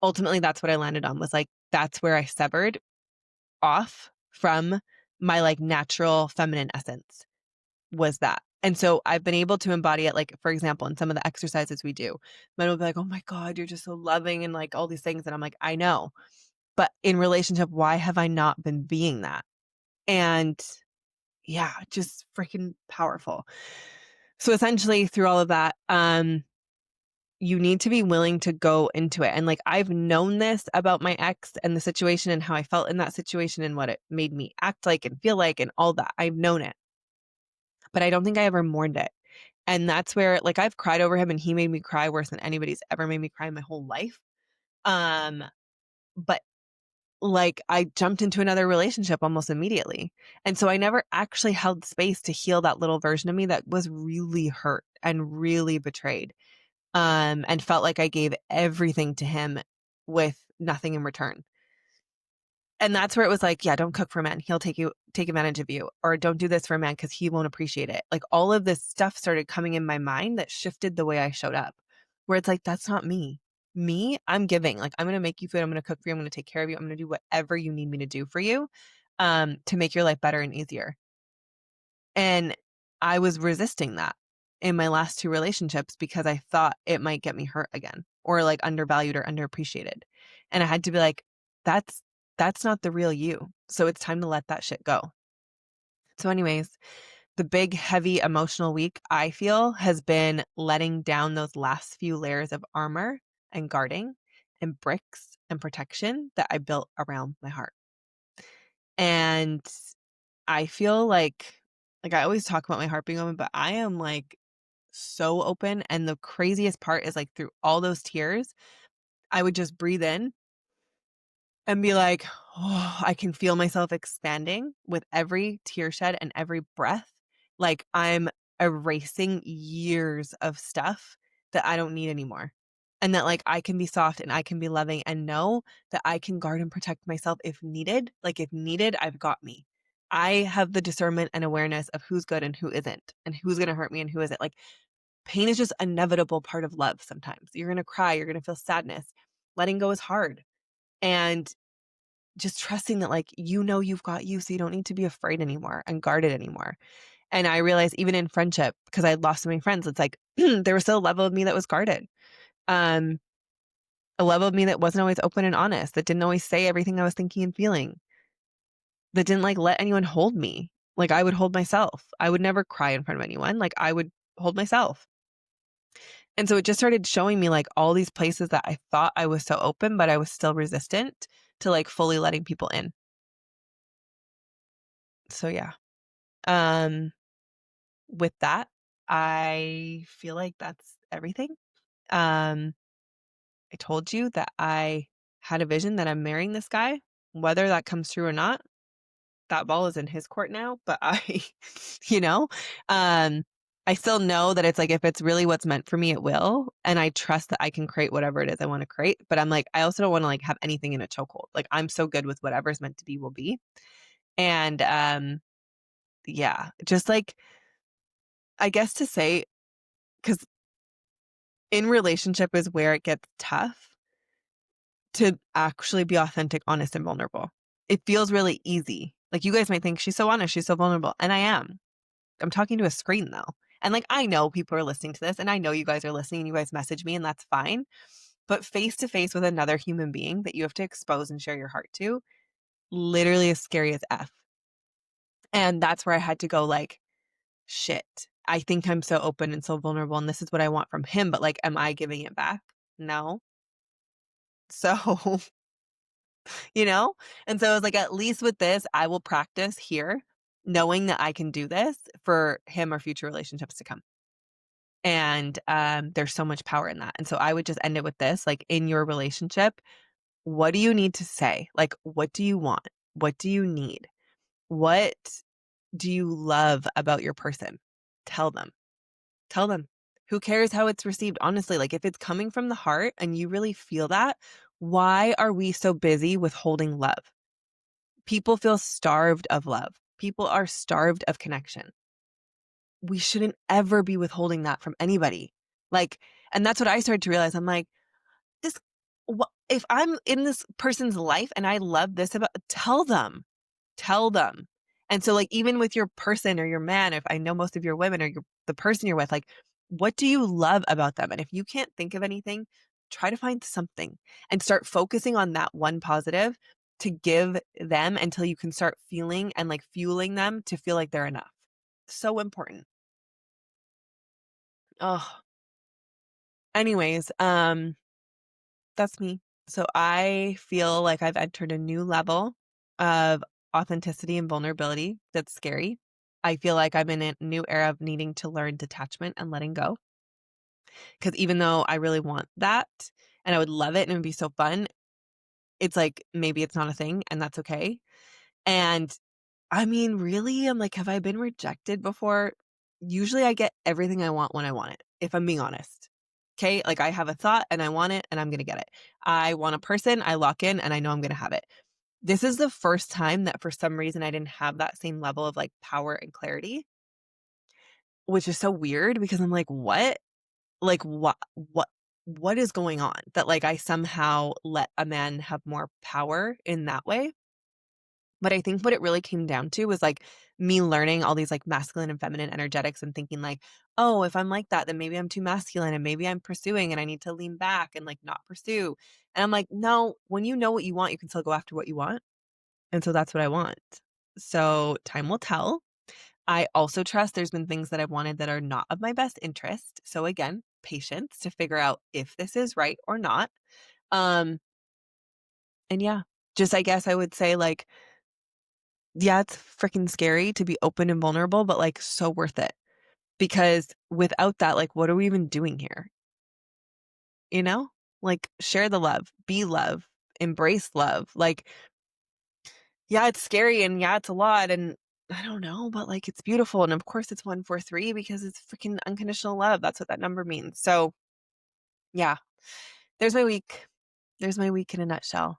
Ultimately, that's what I landed on, was like, that's where I severed off from my like natural feminine essence, was that. And so I've been able to embody it, like, for example, in some of the exercises we do. Men will be like, oh my God, you're just so loving and like all these things. And I'm like, I know. But in relationship, why have I not been being that? And yeah, just freaking powerful. So essentially through all of that, you need to be willing to go into it. And like, I've known this about my ex and the situation and how I felt in that situation and what it made me act like and feel like and all that. I've known it, but I don't think I ever mourned it. And that's where, like, I've cried over him and he made me cry worse than anybody's ever made me cry in my whole life. Um, but like, I jumped into another relationship almost immediately. And so I never actually held space to heal that little version of me that was really hurt and really betrayed. And felt like I gave everything to him with nothing in return. And that's where it was like, yeah, don't cook for a man. He'll take advantage of you. Or don't do this for a man because he won't appreciate it. Like, all of this stuff started coming in my mind that shifted the way I showed up, where it's like, that's not me. Me, I'm giving. Like, I'm going to make you food. I'm going to cook for you. I'm going to take care of you. I'm going to do whatever you need me to do for you, to make your life better and easier. And I was resisting that in my last two relationships because I thought it might get me hurt again, or like undervalued or underappreciated. And I had to be like, that's not the real you. So it's time to let that shit go. So anyways, the big, heavy emotional week, I feel, has been letting down those last few layers of armor and guarding and bricks and protection that I built around my heart. And I feel like I always talk about my heart being open, but I am like so open. And the craziest part is, like, through all those tears, I would just breathe in and be like, oh, I can feel myself expanding with every tear shed and every breath. Like, I'm erasing years of stuff that I don't need anymore. And that, like, I can be soft and I can be loving and know that I can guard and protect myself if needed. Like, if needed, I've got me. I have the discernment and awareness of who's good and who isn't, and who's going to hurt me and who isn't. Like, pain is just an inevitable part of love sometimes. You're going to cry. You're going to feel sadness. Letting go is hard. And just trusting that, like, you've got you, so you don't need to be afraid anymore and guarded anymore. And I realized even in friendship, because I had lost so many friends, it's like there was still a level of me that was guarded. A level of me that wasn't always open and honest, that didn't always say everything I was thinking and feeling, that didn't like let anyone hold me. Like, I would hold myself. I would never cry in front of anyone. Like, I would hold myself. And so it just started showing me, like, all these places that I thought I was so open, but I was still resistant to, like, fully letting people in. So yeah. Um, with that, I feel like that's everything. I told you that I had a vision that I'm marrying this guy. Whether that comes true or not, that ball is in his court now. But you know, um, I still know that it's like, if it's really what's meant for me, it will. And I trust that I can create whatever it is I want to create. But I'm like, I also don't want to like have anything in a chokehold. Like, I'm so good with whatever's meant to be will be. And yeah, just like, I guess to say, because in relationship is where it gets tough to actually be authentic, honest, and vulnerable. It feels really easy. Like, you guys might think she's so honest, she's so vulnerable. And I am. I'm talking to a screen though. And like, I know people are listening to this, and I know you guys are listening and you guys message me, and that's fine. But face to face with another human being that you have to expose and share your heart to, literally as scary as F. And that's where I had to go, like, shit, I think I'm so open and so vulnerable, and this is what I want from him. But like, am I giving it back? No. So you know? And so I was like, at least with this, I will practice here, knowing that I can do this for him or future relationships to come. And there's so much power in that. And so I would just end it with this, like, in your relationship, what do you need to say? Like, what do you want? What do you need? What do you love about your person? Tell them. Tell them. Who cares how it's received? Honestly, like if it's coming from the heart and you really feel that, why are we so busy withholding love? People feel starved of love. People are starved of connection. We shouldn't ever be withholding that from anybody. Like, and that's what I started to realize. I'm like, this, if I'm in this person's life and I love this about, tell them. Tell them. And so like even with your person or your man, if I know most of your women or the person you're with, like what do you love about them? And if you can't think of anything, try to find something and start focusing on that one positive to give them until you can start feeling and like fueling them to feel like they're enough. So important. Oh, anyways, that's me. So I feel like I've entered a new level of authenticity and vulnerability that's scary. I feel like I'm in a new era of needing to learn detachment and letting go. Because even though I really want that and I would love it and it would be so fun, it's like maybe it's not a thing and that's okay. And I mean, really, I'm like, have I been rejected before? Usually I get everything I want when I want it, if I'm being honest. Okay. Like I have a thought and I want it and I'm going to get it. I want a person, I lock in and I know I'm going to have it. This is the first time that for some reason I didn't have that same level of like power and clarity, which is so weird because I'm like, what? Like what is going on that like I somehow let a man have more power in that way? But I think what it really came down to was like me learning all these like masculine and feminine energetics and thinking like, oh, if I'm like that, then maybe I'm too masculine and maybe I'm pursuing and I need to lean back and like not pursue. And I'm like, no, when you know what you want, you can still go after what you want. And so that's what I want. So time will tell. I also trust there's been things that I've wanted that are not of my best interest. So again, patience to figure out if this is right or not. Um, and yeah, just I guess I would say like, yeah, it's freaking scary to be open and vulnerable, but like so worth it. Because without that, like, what are we even doing here? You know? Like, share the love, be love, embrace love. Like, yeah, it's scary and yeah, it's a lot. And I don't know, but like, it's beautiful. And of course, it's 143 because it's freaking unconditional love. That's what that number means. So, yeah, there's my week. There's my week in a nutshell.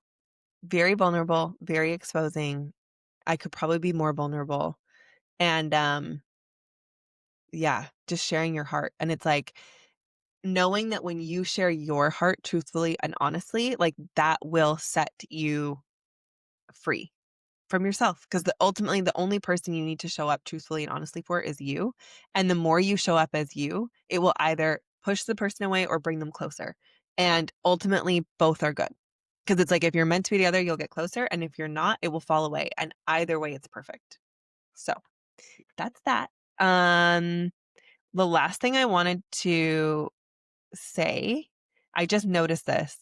Very vulnerable, very exposing. I could probably be more vulnerable. And yeah, just sharing your heart. And it's like knowing that when you share your heart truthfully and honestly, like that will set you free from yourself. Because ultimately, the only person you need to show up truthfully and honestly for is you. And the more you show up as you, it will either push the person away or bring them closer. And ultimately, both are good. Because it's like if you're meant to be together, you'll get closer. And if you're not, it will fall away. And either way, it's perfect. So that's that. Um, the last thing I wanted to say, I just noticed this.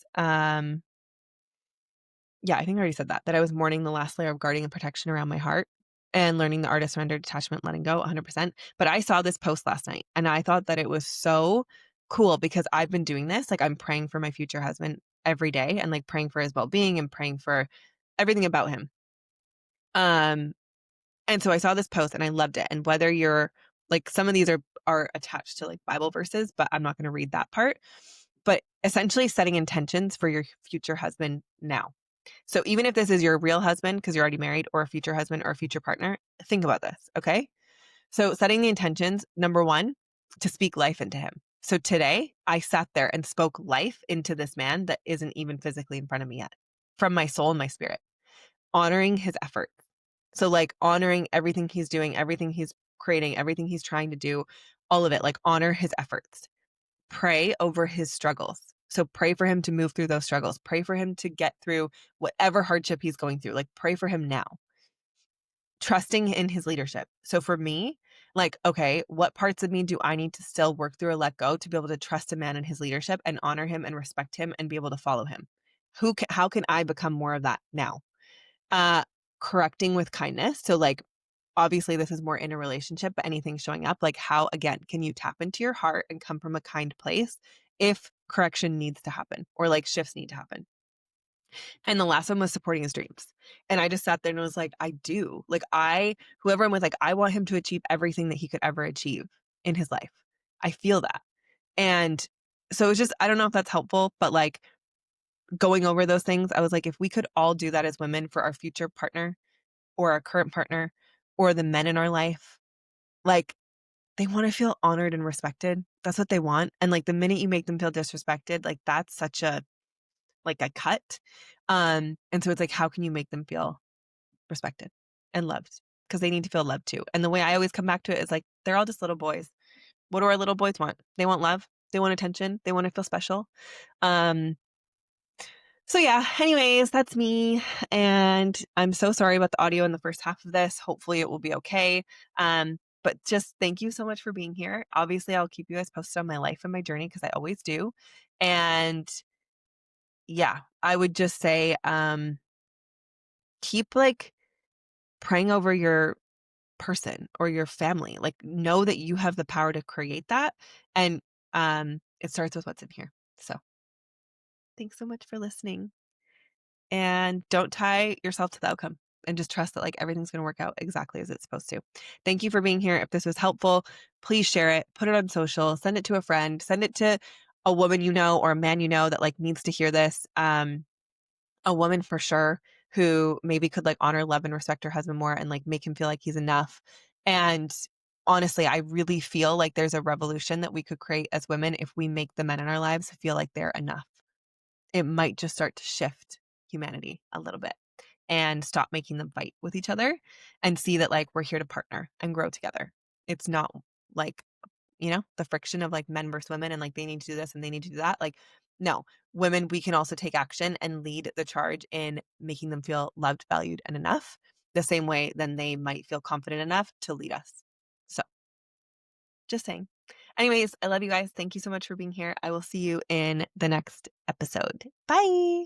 Yeah, I think I already said that I was mourning the last layer of guarding and protection around my heart and learning the art of surrender, detachment, letting go 100%. But I saw this post last night and I thought that it was so cool because I've been doing this. Like I'm praying for my future husband every day and like praying for his well-being and praying for everything about him. Um, and so I saw this post and I loved it. And whether you're like some of these are attached to like Bible verses, but I'm not going to read that part. But essentially setting intentions for your future husband now. So even if this is your real husband because you're already married or a future husband or a future partner, think about this, okay? So setting the intentions, number 1, to speak life into him. So today I sat there and spoke life into this man that isn't even physically in front of me yet, from my soul and my spirit, honoring his effort. So like honoring everything he's doing, everything he's creating, everything he's trying to do, all of it, like honor his efforts. Pray over his struggles. So pray for him to move through those struggles. Pray for him to get through whatever hardship he's going through. Like pray for him now. Trusting in his leadership. So for me, like, okay, what parts of me do I need to still work through or let go to be able to trust a man in his leadership and honor him and respect him and be able to follow him? How can I become more of that now? Uh, Correcting with kindness. So like, obviously this is more in a relationship, but anything showing up, like how, again, can you tap into your heart and come from a kind place if correction needs to happen or like shifts need to happen? And the last one was supporting his dreams. And I just sat there and was like, I do. Like, whoever I'm with, like, I want him to achieve everything that he could ever achieve in his life. I feel that. And so it's just, I don't know if that's helpful, but like going over those things, I was like, if we could all do that as women for our future partner or our current partner or the men in our life, like, they want to feel honored and respected. That's what they want. And like the minute you make them feel disrespected, like that's such a cut. And so it's like, how can you make them feel respected and loved? Because they need to feel loved too. And the way I always come back to it is like, they're all just little boys. What do our little boys want? They want love. They want attention. They want to feel special. Um, so yeah, anyways, that's me. And I'm so sorry about the audio in the first half of this. Hopefully it will be okay. But just thank you so much for being here. Obviously, I'll keep you guys posted on my life and my journey because I always do. And yeah, I would just say, keep like praying over your person or your family. Like, know that you have the power to create that. And it starts with what's in here. So thanks so much for listening. And don't tie yourself to the outcome and just trust that like everything's going to work out exactly as it's supposed to. Thank you for being here. If this was helpful, please share it, put it on social, send it to a friend, send it to a woman you know or a man you know that like needs to hear this. A woman for sure who maybe could like honor, love, and respect her husband more and like make him feel like he's enough. And honestly, I really feel like there's a revolution that we could create as women if we make the men in our lives feel like they're enough. It might just start to shift humanity a little bit and stop making them fight with each other and see that like we're here to partner and grow together. It's not like, the friction of like men versus women and like they need to do this and they need to do that. Like, no, women, we can also take action and lead the charge in making them feel loved, valued, and enough the same way then they might feel confident enough to lead us. So just saying. Anyways, I love you guys. Thank you so much for being here. I will see you in the next episode. Bye.